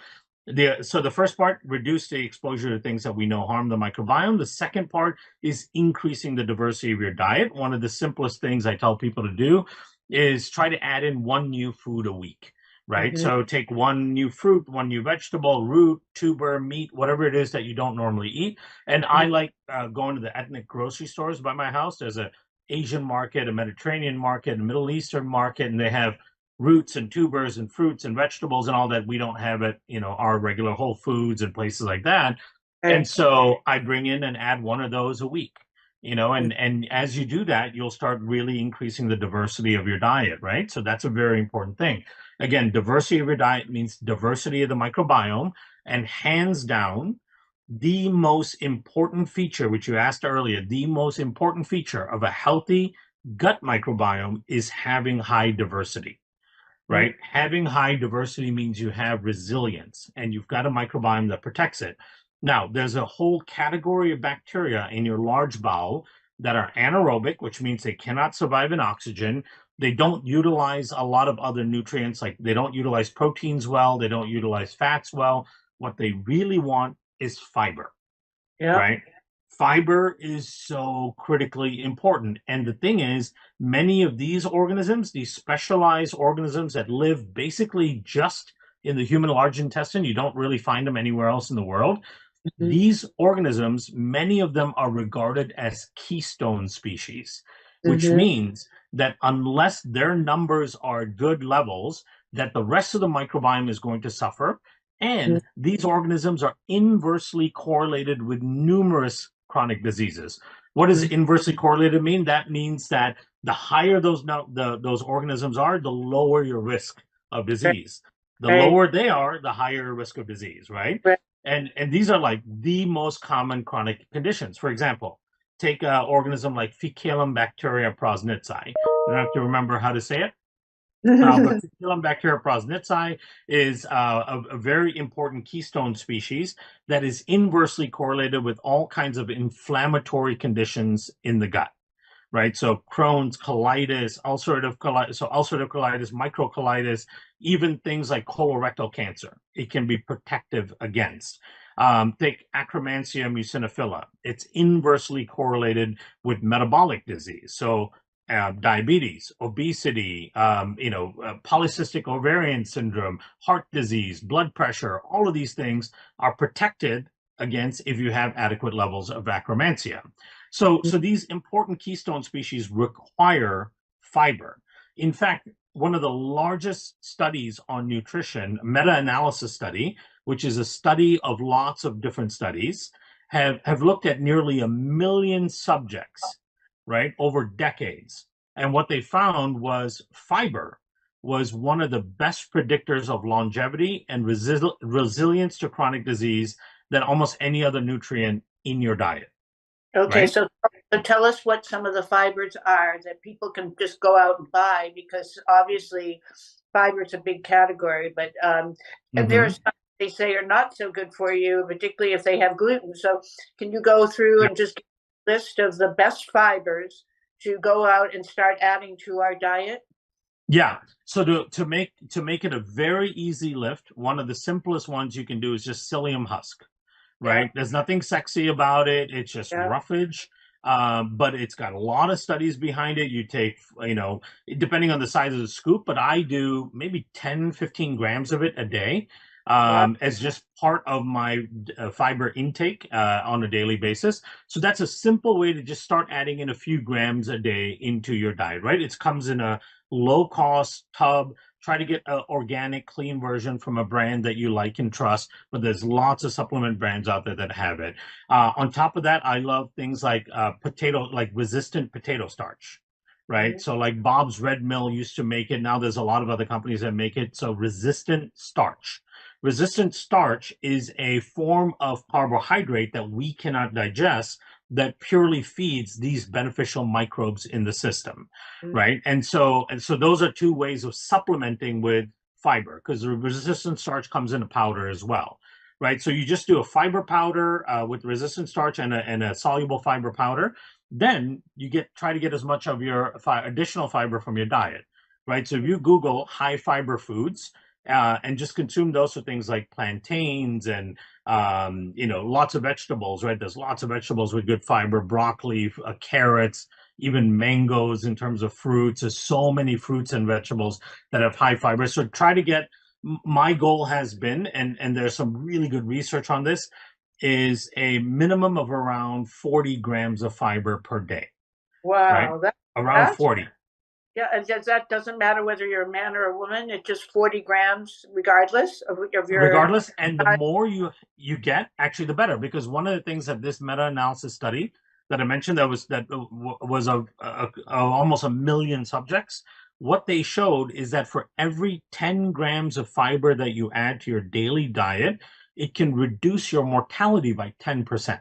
Speaker 2: So the first part, reduce the exposure to things that we know harm the microbiome. The second part is increasing the diversity of your diet. One of the simplest things I tell people to do is try to add in one new food a week, right?
Speaker 1: Mm-hmm.
Speaker 2: So take one new fruit, one new vegetable, root, tuber, meat, whatever it is that you don't normally eat. And I like going to the ethnic grocery stores by my house. There's a Asian market, a Mediterranean market, a Middle Eastern market, and they have roots and tubers and fruits and vegetables and all that we don't have at our regular Whole Foods and places like that. And
Speaker 1: Right.
Speaker 2: so I bring in and add one of those a week, and as you do that, you'll start really increasing the diversity of your diet, right? So that's a very important thing. Again, diversity of your diet means diversity of the microbiome, and hands down, the most important feature, which you asked earlier, the most important feature of a healthy gut microbiome is having high diversity, right? Having high diversity means you have resilience and you've got a microbiome that protects it. Now, there's a whole category of bacteria in your large bowel that are anaerobic, which means they cannot survive in oxygen. They don't utilize a lot of other nutrients, like they don't utilize proteins well, they don't utilize fats well. What they really want is fiber,
Speaker 1: Yeah.
Speaker 2: right? Fiber is so critically important. And the thing is, many of these organisms, these specialized organisms that live basically just in the human large intestine, you don't really find them anywhere else in the world.
Speaker 1: Mm-hmm.
Speaker 2: These organisms, many of them are regarded as keystone species, which
Speaker 1: Mm-hmm.
Speaker 2: means that unless their numbers are good levels, that the rest of the microbiome is going to suffer. And these organisms are inversely correlated with numerous chronic diseases. What does inversely correlated mean? That means that the higher those organisms are, the lower your risk of
Speaker 1: Right.
Speaker 2: disease. The
Speaker 1: Right.
Speaker 2: lower they are, the higher risk of disease, right?
Speaker 1: Right.
Speaker 2: And these are like the most common chronic conditions. For example, take an organism like Faeculum bacteria prosnitzi. You don't have to remember how to say it, but Faeculum bacteria prosnitzi is a very important keystone species that is inversely correlated with all kinds of inflammatory conditions in the gut, right? So Crohn's, colitis, ulcerative colitis, microcolitis, even things like colorectal cancer, it can be protective against. Take Akkermansia muciniphila. It's inversely correlated with metabolic disease. So diabetes, obesity, polycystic ovarian syndrome, heart disease, blood pressure, all of these things are protected against if you have adequate levels of Akkermansia. So these important keystone species require fiber. In fact, one of the largest studies on nutrition, meta-analysis study, which is a study of lots of different studies, have looked at nearly 1 million subjects, right, over decades. And what they found was fiber was one of the best predictors of longevity and resilience to chronic disease than almost any other nutrient in your diet,
Speaker 1: Okay,
Speaker 2: right?
Speaker 1: so tell us what some of the fibers are that people can just go out and buy, because obviously fiber is a big category, but there are
Speaker 2: Mm-hmm.
Speaker 1: some they say are not so good for you, particularly if they have gluten. So can you go through
Speaker 2: Yeah.
Speaker 1: and just give a list of the best fibers to go out and start adding to our diet?
Speaker 2: Yeah. So to make it a very easy lift, one of the simplest ones you can do is just psyllium husk,
Speaker 1: Yeah,
Speaker 2: right? There's nothing sexy about it. It's just
Speaker 1: yeah,
Speaker 2: roughage, but it's got a lot of studies behind it. You take, depending on the size of the scoop, but I do maybe 10, 15 grams of it a day
Speaker 1: wow,
Speaker 2: as just part of my fiber intake on a daily basis. So that's a simple way to just start adding in a few grams a day into your diet, right? It comes in a low cost tub. try to get an organic, clean version from a brand that you like and trust. But there's lots of supplement brands out there that have it. On top of that, I love things like resistant potato starch. Right. So like Bob's Red Mill used to make it. Now there's a lot of other companies that make it. So resistant starch. Resistant starch is a form of carbohydrate that we cannot digest that purely feeds these beneficial microbes in the system, right? And so those are two ways of supplementing with fiber, because the resistant starch comes in a powder as well, right? So you just do a fiber powder with resistant starch and a soluble fiber powder. Then you try to get as much of your additional fiber from your diet, right? So if you Google high fiber foods, and just consume those for things like plantains and lots of vegetables, right? There's lots of vegetables with good fiber, broccoli, carrots, even mangoes in terms of fruits. There's so many fruits and vegetables that have high fiber. So try to get, my goal has been, and there's some really good research on this, is a minimum of around 40 grams of fiber per day.
Speaker 1: Wow.
Speaker 2: Right? Around 40.
Speaker 1: Yeah, and that doesn't matter whether you're a man or a woman. It's just 40 grams, regardless of your.
Speaker 2: Regardless, and the more you get, actually, the better. Because one of the things that this meta-analysis study that I mentioned that was almost 1 million subjects. What they showed is that for every 10 grams of fiber that you add to your daily diet, it can reduce your mortality by 10%.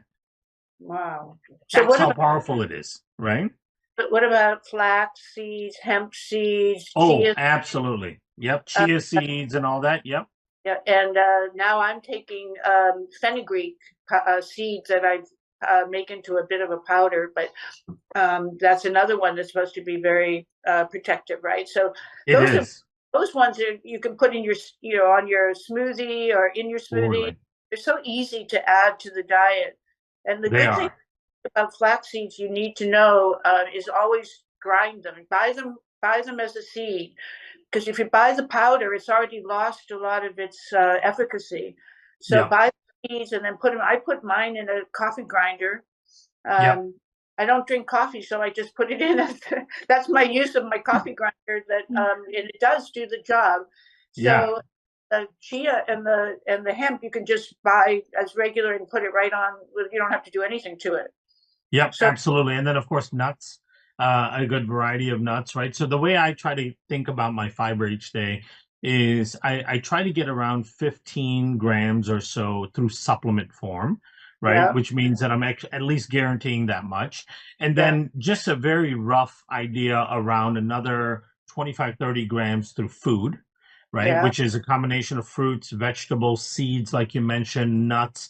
Speaker 1: Wow!
Speaker 2: So that's how powerful it is, right?
Speaker 1: But what about flax seeds, hemp seeds?
Speaker 2: Oh, absolutely. Yep. Chia seeds and all that. Yep.
Speaker 1: Yeah. And now I'm taking fenugreek seeds that I make into a bit of a powder, but that's another one that's supposed to be very protective, right? So those ones you can put in your, on your smoothie or in your smoothie. Totally. They're so easy to add to the diet. And the good thing about flax seeds you need to know is always grind them. Buy them as a seed, because if you buy the powder, it's already lost a lot of its efficacy. So buy the seeds and then put them. I put mine in a coffee grinder. I don't drink coffee, so I just put it in. That's my use of my coffee grinder. That and it does do the job. So the chia and the hemp you can just buy as regular and put it right on. You don't have to do anything to it.
Speaker 2: Yep, absolutely. And then, of course, nuts, a good variety of nuts, right? So the way I try to think about my fiber each day is I try to get around 15 grams or so through supplement form, right? Which means that I'm at least guaranteeing that much. And then just a very rough idea around another 25, 30 grams through food, right? Which is a combination of fruits, vegetables, seeds, like you mentioned, nuts.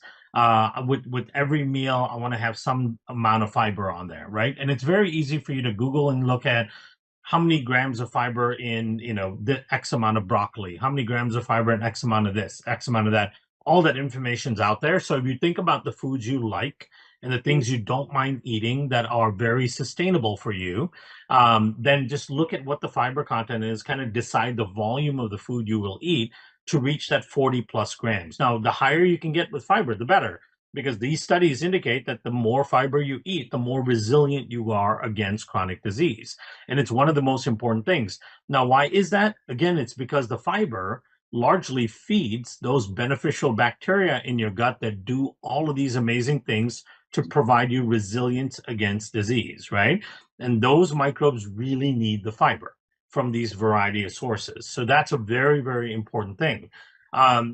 Speaker 2: With every meal, I want to have some amount of fiber on there, right? And it's very easy for you to Google and look at how many grams of fiber in, the X amount of broccoli, how many grams of fiber in X amount of this, X amount of that. All that information's out there. So if you think about the foods you like and the things you don't mind eating that are very sustainable for you, then just look at what the fiber content is, kind of decide the volume of the food you will eat to reach that 40 plus grams. Now, the higher you can get with fiber, the better, because these studies indicate that the more fiber you eat, the more resilient you are against chronic disease. And it's one of the most important things. Now, why is that? Again, it's because the fiber largely feeds those beneficial bacteria in your gut that do all of these amazing things to provide you resilience against disease, right? And those microbes really need the fiber from these variety of sources. So that's a very, very important thing.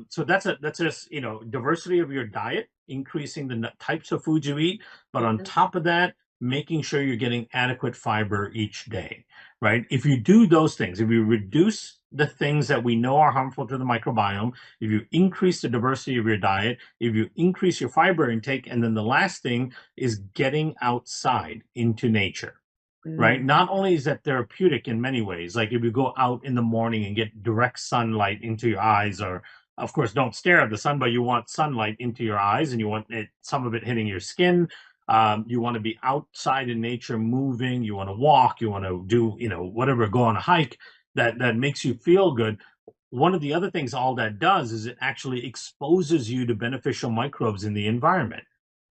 Speaker 2: So that's just, diversity of your diet, increasing the types of foods you eat, but on top of that, making sure you're getting adequate fiber each day, right? If you do those things, if you reduce the things that we know are harmful to the microbiome, if you increase the diversity of your diet, if you increase your fiber intake, and then the last thing is getting outside into nature. Right? Not only is that therapeutic in many ways, like if you go out in the morning and get direct sunlight into your eyes, or of course, don't stare at the sun, but you want sunlight into your eyes and you want some of it hitting your skin. You want to be outside in nature, moving, you want to walk, you want to do, whatever, go on a hike that makes you feel good. One of the other things all that does is it actually exposes you to beneficial microbes in the environment.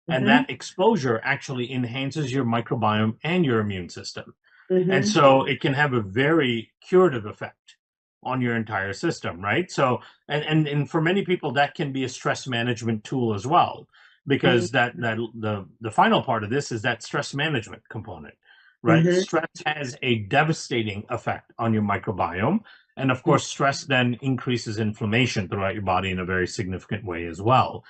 Speaker 2: And that exposure actually enhances your microbiome and your immune system. And so it can have a very curative effect on your entire system, right? So, and for many people, that can be a stress management tool as well, because the final part of this is that stress management component, right?
Speaker 1: Mm-hmm.
Speaker 2: Stress has a devastating effect on your microbiome. And of course, stress then increases inflammation throughout your body in a very significant way as well,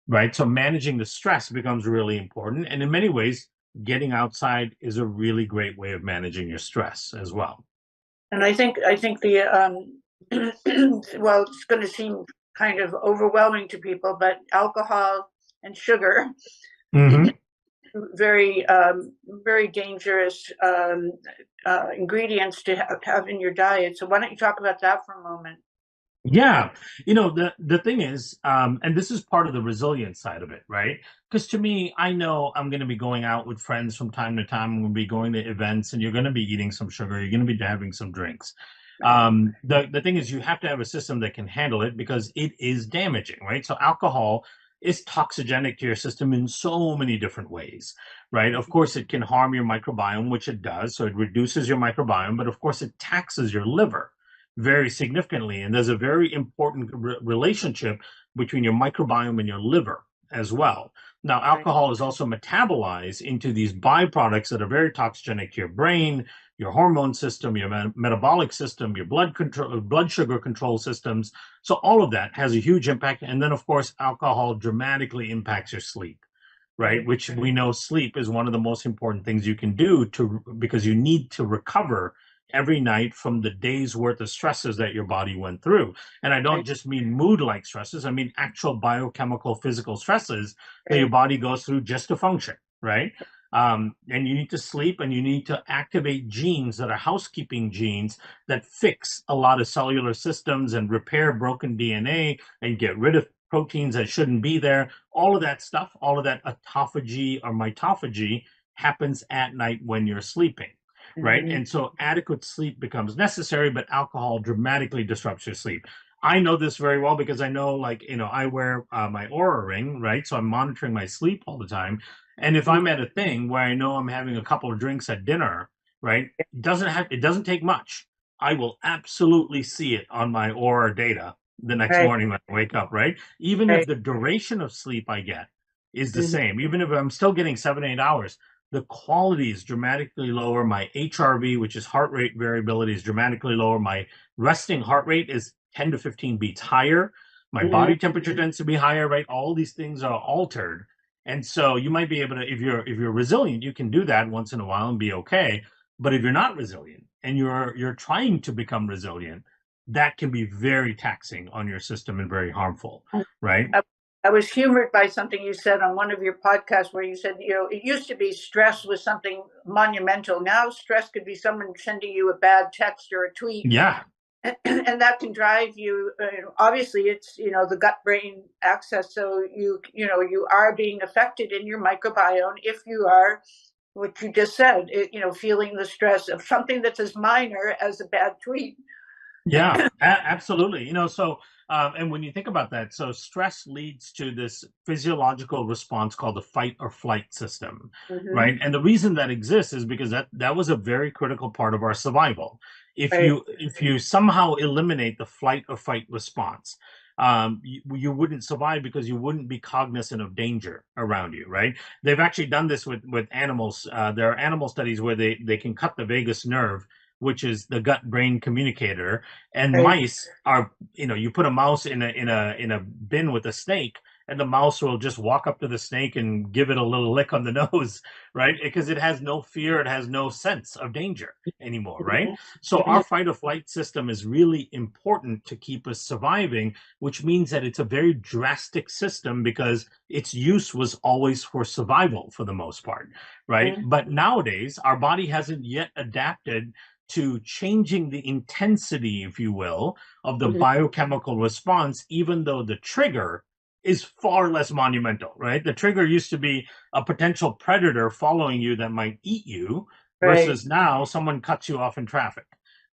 Speaker 2: right? So managing the stress becomes really important. And in many ways, getting outside is a really great way of managing your stress as well.
Speaker 1: And I think the well, it's going to seem kind of overwhelming to people, but alcohol and sugar,
Speaker 2: Mm-hmm.
Speaker 1: very very dangerous ingredients to have in your diet. So why don't you talk about that for a moment?
Speaker 2: Yeah, the thing is, and this is part of the resilience side of it, right? Because to me, I know I'm going to be going out with friends from time to time. I'm going to be going to events, and you're going to be eating some sugar. You're going to be having some drinks.
Speaker 1: Right.
Speaker 2: The thing is, you have to have a system that can handle it because it is damaging, right? So alcohol is toxigenic to your system in so many different ways, right? Of course, it can harm your microbiome, which it does. So it reduces your microbiome, but of course, it taxes your liver very significantly. And there's a very important relationship between your microbiome and your liver as well. Now,
Speaker 1: Right.
Speaker 2: alcohol is also metabolized into these byproducts that are very toxigenic to your brain, your hormone system, your metabolic system, your blood sugar control systems. So all of that has a huge impact. And then, of course, alcohol dramatically impacts your sleep, right?
Speaker 1: Right.
Speaker 2: Which we know sleep is one of the most important things you can do because you need to recover every night from the day's worth of stresses that your body went through. And I don't
Speaker 1: Right.
Speaker 2: just mean mood like stresses, I mean actual biochemical, physical stresses that your
Speaker 1: Right.
Speaker 2: body goes through just to function, right? And you need to sleep and you need to activate genes that are housekeeping genes that fix a lot of cellular systems and repair broken DNA and get rid of proteins that shouldn't be there. All of that stuff, all of that autophagy or mitophagy happens at night when you're sleeping, right?
Speaker 1: Mm-hmm.
Speaker 2: And so adequate sleep becomes necessary, but alcohol dramatically disrupts your sleep. I know this very well because I know, like, I wear my Aura ring, right? So I'm monitoring my sleep all the time. And if I'm at a thing where I know I'm having a couple of drinks at dinner, right? It doesn't take much. I will absolutely see it on my Aura data the next
Speaker 1: Right.
Speaker 2: morning when I wake up, right? Even if
Speaker 1: Right.
Speaker 2: the duration of sleep I get is the
Speaker 1: Mm-hmm.
Speaker 2: same, even if I'm still getting 7, 8 hours, the quality is dramatically lower. My HRV, which is heart rate variability, is dramatically lower. My resting heart rate is 10 to 15 beats higher. My
Speaker 1: Mm-hmm.
Speaker 2: body temperature tends to be higher, right? All these things are altered. And so you might be able to, if you're resilient, you can do that once in a while and be okay. But if you're not resilient and you're trying to become resilient, that can be very taxing on your system and very harmful, right?
Speaker 1: I, I was humored by something you said on one of your podcasts where you said, it used to be stress was something monumental. Now stress could be someone sending you a bad text or a tweet,
Speaker 2: Yeah.
Speaker 1: and that can drive you. Obviously, it's the gut brain axis, so you are being affected in your microbiome if you are what you just said. Feeling the stress of something that's as minor as a bad tweet.
Speaker 2: Yeah, absolutely. And when you think about that, so stress leads to this physiological response called the fight or flight system,
Speaker 1: Mm-hmm.
Speaker 2: right? And the reason that exists is because that was a very critical part of our survival. If
Speaker 1: Right.
Speaker 2: you somehow eliminate the flight or fight response, you wouldn't survive because you wouldn't be cognizant of danger around you, right? They've actually done this with animals. There are animal studies where they can cut the vagus nerve, which is the gut brain communicator, and
Speaker 1: Right.
Speaker 2: mice are, you put a mouse in a bin with a snake, and the mouse will just walk up to the snake and give it a little lick on the nose, right? Because it has no fear, it has no sense of danger anymore, right? So our fight or flight system is really important to keep us surviving, which means that it's a very drastic system because its use was always for survival for the most part, right?
Speaker 1: Mm-hmm.
Speaker 2: But nowadays our body hasn't yet adapted to changing the intensity, if you will, of the biochemical response, even though the trigger is far less monumental, right? The trigger used to be a potential predator following you that might eat you,
Speaker 1: Right.
Speaker 2: versus now someone cuts you off in traffic,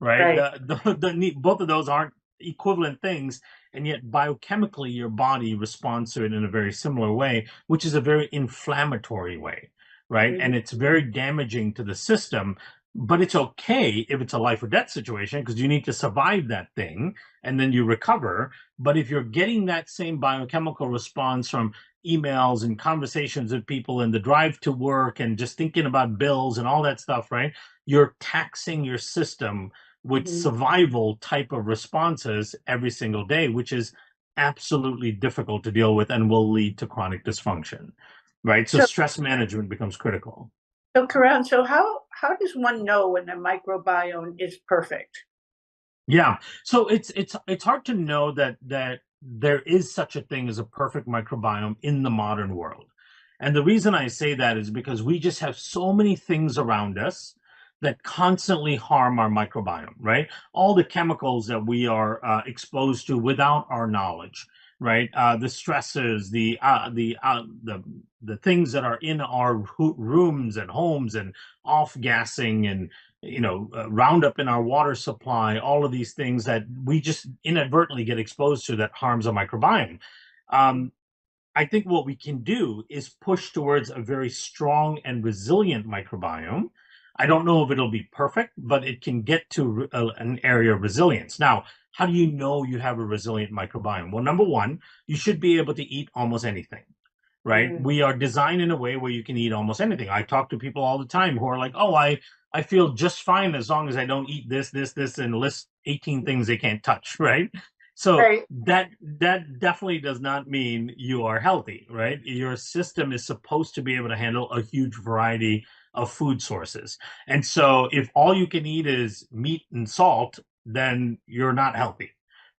Speaker 2: right?
Speaker 1: Right.
Speaker 2: Both of those aren't equivalent things, and yet biochemically your body responds to it in a very similar way, which is a very inflammatory way, right?
Speaker 1: Mm-hmm.
Speaker 2: And it's very damaging to the system. But it's okay if it's a life or death situation because you need to survive that thing and then you recover. But if you're getting that same biochemical response from emails and conversations with people and the drive to work and just thinking about bills and all that stuff, right? You're taxing your system with
Speaker 1: Mhm.
Speaker 2: survival type of responses every single day, which is absolutely difficult to deal with and will lead to chronic dysfunction, right? So
Speaker 1: So,
Speaker 2: stress management becomes critical.
Speaker 1: so Karan, so how does one know when the microbiome is perfect?
Speaker 2: Yeah. So it's hard to know that there is such a thing as a perfect microbiome in the modern world. And the reason I say that is because we just have so many things around us that constantly harm our microbiome, right? All the chemicals that we are exposed to without our knowledge, right? The stresses, the things that are in our rooms and homes and off gassing and Roundup in our water supply, all of these things that we just inadvertently get exposed to that harms our microbiome. Um, I think what we can do is push towards a very strong and resilient microbiome. I don't know if it'll be perfect, but it can get to an area of resilience. Now, how do you know you have a resilient microbiome? Well, number one, you should be able to eat almost anything, right?
Speaker 1: Mm,
Speaker 2: We are designed in a way where you can eat almost anything. I talk to people all the time who are like, "Oh, I feel just fine as long as I don't eat this, and list 18 things they can't touch," right? So
Speaker 1: right,
Speaker 2: that definitely does not mean you are healthy, right? Your system is supposed to be able to handle a huge variety of food sources. And so if all you can eat is meat and salt, then you're not healthy,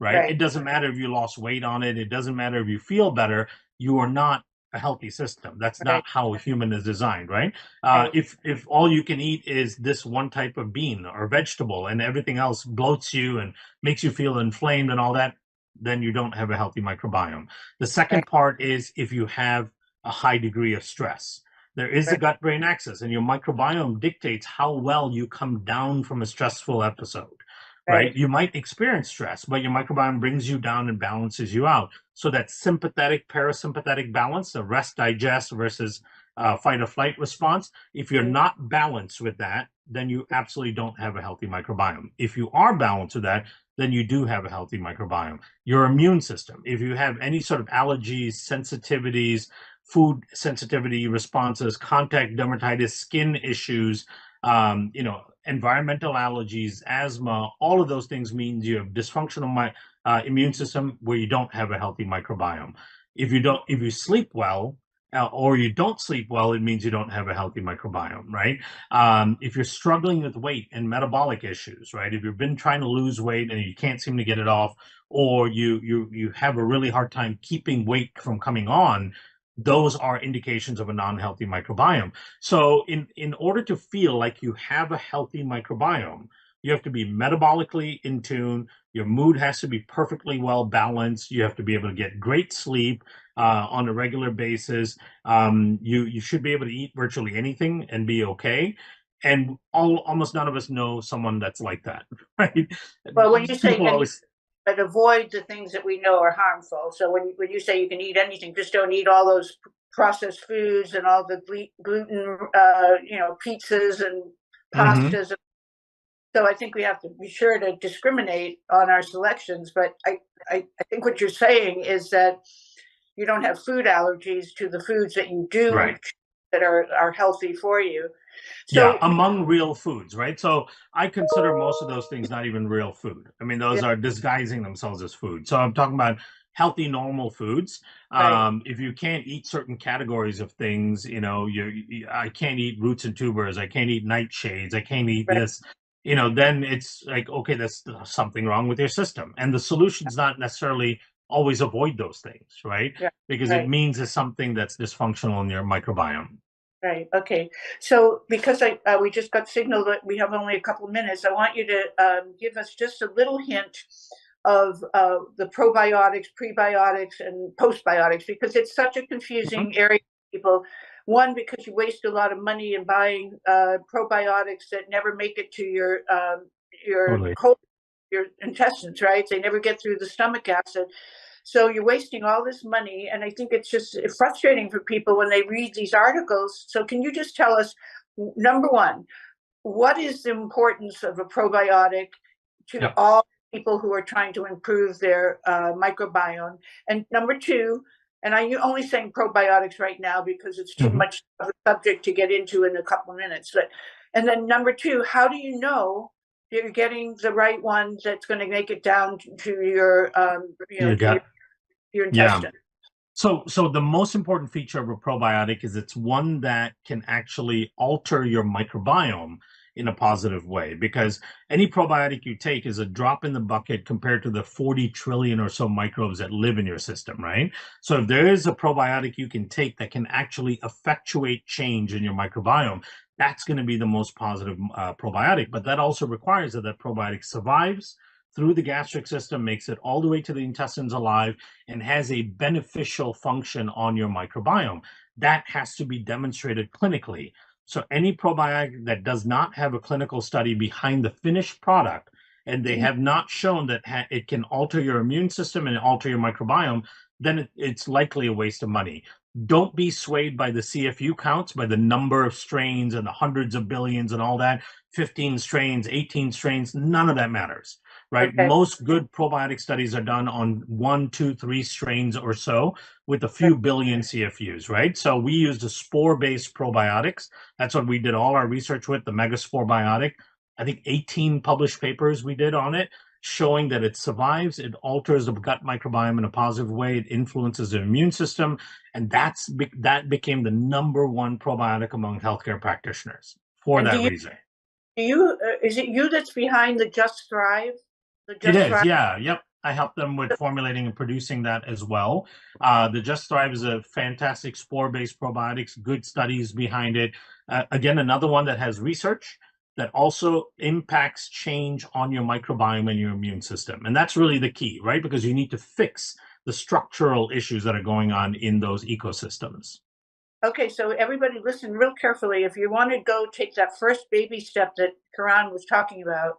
Speaker 2: right? It
Speaker 1: right,
Speaker 2: doesn't matter if you lost weight on it, it doesn't matter if you feel better, you are not a healthy system. That's
Speaker 1: right,
Speaker 2: not how a human is designed, right?
Speaker 1: right,
Speaker 2: If all you can eat is this one type of bean or vegetable, and everything else bloats you and makes you feel inflamed and all that, then you don't have a healthy microbiome. The
Speaker 1: right,
Speaker 2: second part is if you have a high degree of stress. There is a
Speaker 1: right,
Speaker 2: gut-brain axis, and your microbiome dictates how well you come down from a stressful episode, right?
Speaker 1: right,
Speaker 2: You might experience stress, but your microbiome brings you down and balances you out. So that sympathetic parasympathetic balance, the rest digest versus fight or flight response, if you're
Speaker 1: mm,
Speaker 2: not balanced with that, then you absolutely don't have a healthy microbiome. If you are balanced with that, then you do have a healthy microbiome. Your immune system, if you have any sort of allergies, sensitivities, food sensitivity responses, contact dermatitis, skin issues, environmental allergies, asthma, all of those things means you have dysfunctional immune system where you don't have a healthy microbiome. If you sleep well, or you don't sleep well, it means you don't have a healthy microbiome, right? If you're struggling with weight and metabolic issues, right? If you've been trying to lose weight and you can't seem to get it off, or you have a really hard time keeping weight from coming on, those are indications of a non-healthy microbiome. So in order to feel like you have a healthy microbiome, you have to be metabolically in tune. Your mood has to be perfectly well balanced. You have to be able to get great sleep on a regular basis. You should be able to eat virtually anything and be okay. And almost none of us know someone that's like that, right?
Speaker 1: well, when you say
Speaker 2: People
Speaker 1: any,
Speaker 2: always.
Speaker 1: but avoid the things that we know are harmful. So when you say you can eat anything, just don't eat all those processed foods and all the gluten, pizzas and
Speaker 2: Mhm.
Speaker 1: pastas. So I think we have to be sure to discriminate on our selections. But I think what you're saying is that you don't have food allergies to the foods that you do
Speaker 2: Right.
Speaker 1: that are healthy for you.
Speaker 2: Yeah,
Speaker 1: So
Speaker 2: among real foods, right? So I consider most of those things not even real food. I mean, those
Speaker 1: yeah,
Speaker 2: are disguising themselves as food. So I'm talking about healthy, normal foods.
Speaker 1: right,
Speaker 2: If you can't eat certain categories of things, I can't eat roots and tubers. I can't eat nightshades. I can't eat
Speaker 1: right,
Speaker 2: this. Then it's like, okay, there's something wrong with your system. And the solution's not necessarily always avoid those things, right?
Speaker 1: yeah,
Speaker 2: Because it
Speaker 1: right.
Speaker 2: means it's something that's dysfunctional in your microbiome.
Speaker 1: Right. Okay. So because we just got signal that we have only a couple minutes, I want you to give us just a little hint of the probiotics, prebiotics, and postbiotics because it's such a
Speaker 2: Mhm.
Speaker 1: confusing area for people. One, because you waste a lot of money in buying probiotics that never make it to your
Speaker 2: Totally.
Speaker 1: colon, your intestines, right? They never get through the stomach acid. So you're wasting all this money. And I think it's just frustrating for people when they read these articles. So can you just tell us, number one, what is the importance of a probiotic to
Speaker 2: Yep.
Speaker 1: all people who are trying to improve their microbiome? And number two, and I'm only saying probiotics right now because it's too
Speaker 2: Mhm.
Speaker 1: much of a subject to get into in a couple of minutes. But and then number two, how do you know you're getting the right one that's going to make it down to your
Speaker 2: You
Speaker 1: to
Speaker 2: got,
Speaker 1: your
Speaker 2: yeah.
Speaker 1: intestine?
Speaker 2: So the most important feature of a probiotic is it's one that can actually alter your microbiome in a positive way, because any probiotic you take is a drop in the bucket compared to the 40 trillion or so microbes that live in your system, right? So if there is a probiotic you can take that can actually effectuate change in your microbiome, that's going to be the most positive probiotic. But that also requires that that probiotic survives through the gastric system, makes it all the way to the intestines alive, and has a beneficial function on your microbiome. That has to be demonstrated clinically. So any probiotic that does not have a clinical study behind the finished product, and they have not shown that it can alter your immune system and alter your microbiome, then it's likely a waste of money. Don't be swayed by the CFU counts, by the number of strains and the hundreds of billions and all that. 15 strains, 18 strains, none of that matters, right?
Speaker 1: Okay.
Speaker 2: Most good probiotic studies are done on 1, 2, 3 strains or so with a few billion CFUs, right? So we used a spore-based probiotics. That's what we did all our research with, the Megaspore biotic. I think 18 published papers we did on it, showing that it survives, it alters the gut microbiome in a positive way, it influences the immune system, and that became the number one probiotic among healthcare practitioners for
Speaker 1: And
Speaker 2: that reason.
Speaker 1: do you is it you that's behind the Just Thrive? The
Speaker 2: It
Speaker 1: Just
Speaker 2: is,
Speaker 1: Thrive.
Speaker 2: yeah, yep. I helped them with formulating and producing that as well. The Just Thrive is a fantastic spore-based probiotics, good studies behind it. Again, another one that has research that also impacts change on your microbiome and your immune system. And that's really the key, right? Because you need to fix the structural issues that are going on in those ecosystems.
Speaker 1: Okay, so everybody listen real carefully. If you want to go take that first baby step that Kiran was talking about,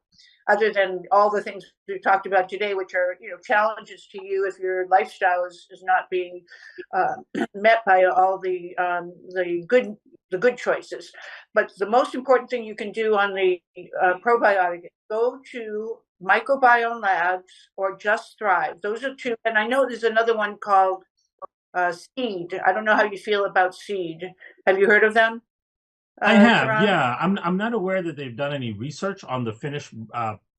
Speaker 1: other than all the things we talked about today, which are challenges to you if your lifestyle is not being uh, met by all the good choices. But the most important thing you can do on the probiotic is go to Microbiome Labs or Just Thrive. Those are two, and I know there's another one called Seed. I don't know how you feel about Seed. Have you heard of them,
Speaker 2: I have,
Speaker 1: Karan?
Speaker 2: yeah. I'm not aware that they've done any research on the finished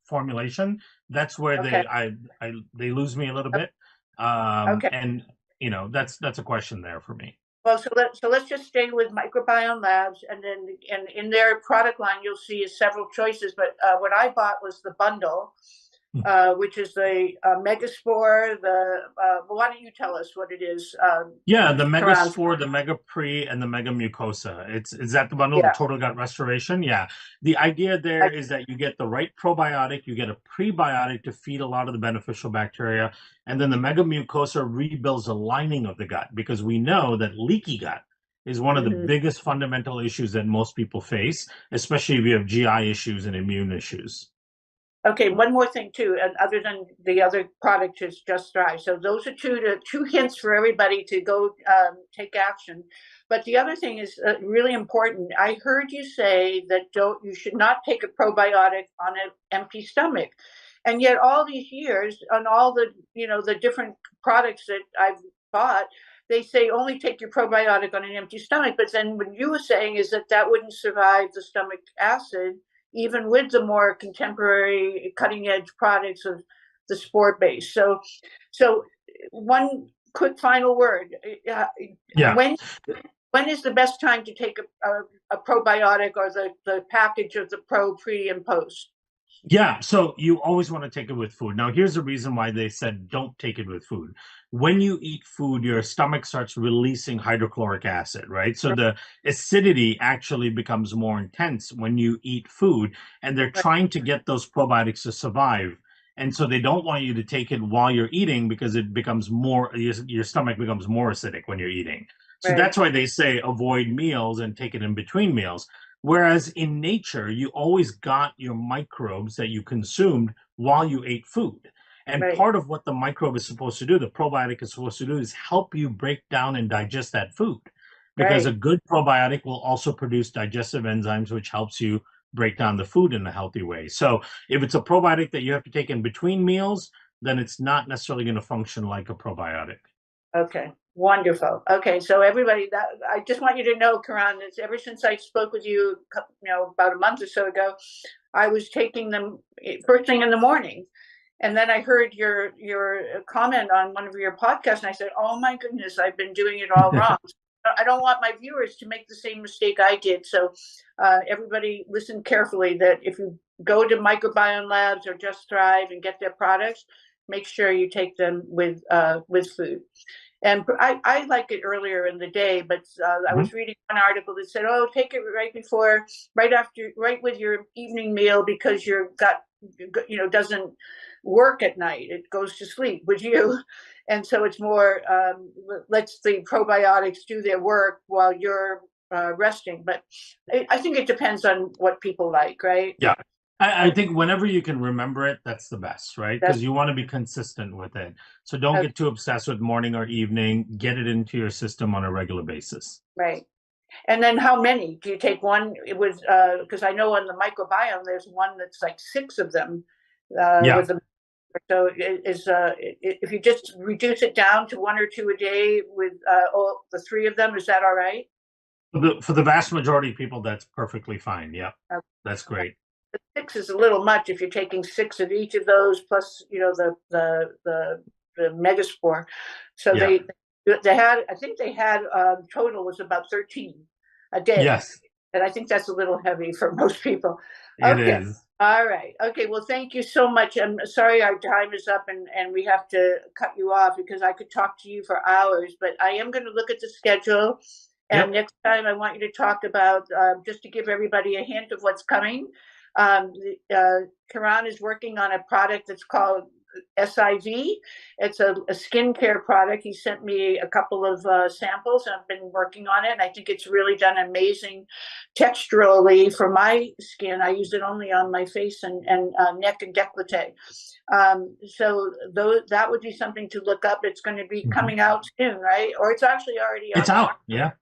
Speaker 2: formulation. That's where
Speaker 1: Okay.
Speaker 2: they lose me a little bit.
Speaker 1: Okay.
Speaker 2: And that's a question there for me.
Speaker 1: Well, so let's just stay with Microbiome Labs, and then and in their product line, you'll see several choices. But what I bought was the bundle, which is the Megaspore. Well, why don't you tell us what it is,
Speaker 2: Yeah, the
Speaker 1: Karan?
Speaker 2: Megaspore, the Mega Pre, and the Mega Mucosa. Is that the bundle, the
Speaker 1: Yeah.
Speaker 2: Total Gut Restoration? Yeah. The idea there is that you get the right probiotic, you get a prebiotic to feed a lot of the beneficial bacteria, and then the Mega Mucosa rebuilds the lining of the gut, because we know that leaky gut is one of the
Speaker 1: Mhm.
Speaker 2: biggest fundamental issues that most people face, especially if you have GI issues and immune issues.
Speaker 1: Okay, one more thing too, and other than the other product is Just Thrive. So those are two hints for everybody to go take action. But the other thing is really important. I heard you say that you should not take a probiotic on an empty stomach, and yet all these years on all the different products that I've bought, they say only take your probiotic on an empty stomach. But then what you were saying is that wouldn't survive the stomach acid even with the more contemporary cutting edge products of the sport base. So one quick final word.
Speaker 2: Yeah.
Speaker 1: When when is the best time to take a probiotic or the package of the pro, pre, and post?
Speaker 2: Yeah, so you always want to take it with food. Now, here's the reason why they said don't take it with food. When you eat food, your stomach starts releasing hydrochloric acid, right? So
Speaker 1: Right,
Speaker 2: the acidity actually becomes more intense when you eat food, and they're
Speaker 1: right,
Speaker 2: trying to get those probiotics to survive. And so they don't want you to take it while you're eating, because it becomes your stomach becomes more acidic when you're eating. So
Speaker 1: right,
Speaker 2: that's why they say avoid meals and take it in between meals. Whereas in nature, you always got your microbes that you consumed while you ate food. And
Speaker 1: right,
Speaker 2: part of what the microbe is supposed to do, the probiotic is supposed to do, is help you break down and digest that food. Because a
Speaker 1: right.
Speaker 2: good probiotic will also produce digestive enzymes, which helps you break down the food in a healthy way. So if it's a probiotic that you have to take in between meals, then it's not necessarily going to function like a probiotic.
Speaker 1: Okay, wonderful. Okay, so everybody, that I just want you to know, Kiran, that ever since I spoke with you, about a month or so ago, I was taking them first thing in the morning, and then I heard your comment on one of your podcasts, and I said, "Oh my goodness, I've been doing it all wrong." I don't want my viewers to make the same mistake I did. So everybody, listen carefully. That if you go to Microbiome Labs or Just Thrive and get their products, make sure you take them with food. And I like it earlier in the day, but I was reading one article that said, "Oh, take it right after, right with your evening meal, because your gut, doesn't work at night; it goes to sleep with you, and so it's more lets the probiotics do their work while you're resting." But I think it depends on what people like, right?
Speaker 2: Yeah. I think whenever you can remember it, that's the best, right? Because you want to be consistent with it. So don't get too obsessed with morning or evening. Get it into your system on a regular basis.
Speaker 1: Right. And then how many? Do you take one? It was because I know on the microbiome there's one that's like 6 of them with them. So if you just reduce it down to 1 or 2 a day with all the 3 of them, is that all right?
Speaker 2: For the vast majority of people, that's perfectly fine. Yeah, that's great.
Speaker 1: 6 is a little much if you're taking 6 of each of those, plus the megaspore. So they had, I think they had total was about 13 a day.
Speaker 2: Yes,
Speaker 1: and I think that's a little heavy for most people.
Speaker 2: it is.
Speaker 1: All right. Okay. Well, thank you so much. I'm sorry our time is up and we have to cut you off, because I could talk to you for hours, but I am going to look at the schedule. And next time I want you to talk about, just to give everybody a hint of what's coming. Kiran is working on a product that's called SIV. It's a skincare product. He sent me a couple of samples, and I've been working on it. And I think it's really done amazing texturally for my skin. I use it only on my face and neck and décolleté. So that would be something to look up. It's going to be coming out soon, right? Or it's actually already out.
Speaker 2: It's out. Yeah.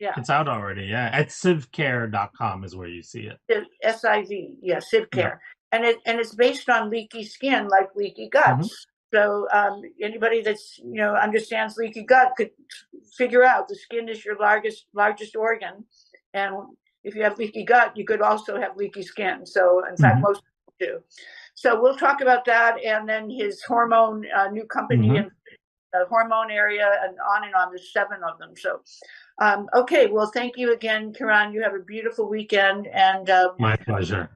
Speaker 1: Yeah.
Speaker 2: It's out already. Yeah. At civcare.com is where you see it.
Speaker 1: SIV. Yeah. Civcare. Yeah. And it's based on leaky skin, like leaky gut. So anybody that's understands leaky gut could figure out the skin is your largest organ, and if you have leaky gut, you could also have leaky skin. So in fact, most people do. So we'll talk about that, and then his hormone new company in the hormone area, and on. There's 7 of them. So okay, well, thank you again, Kiran. You have a beautiful weekend, and
Speaker 2: my pleasure.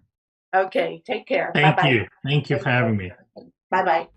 Speaker 1: Okay, take care.
Speaker 2: Thank you. Thank you for having me.
Speaker 1: Bye-bye.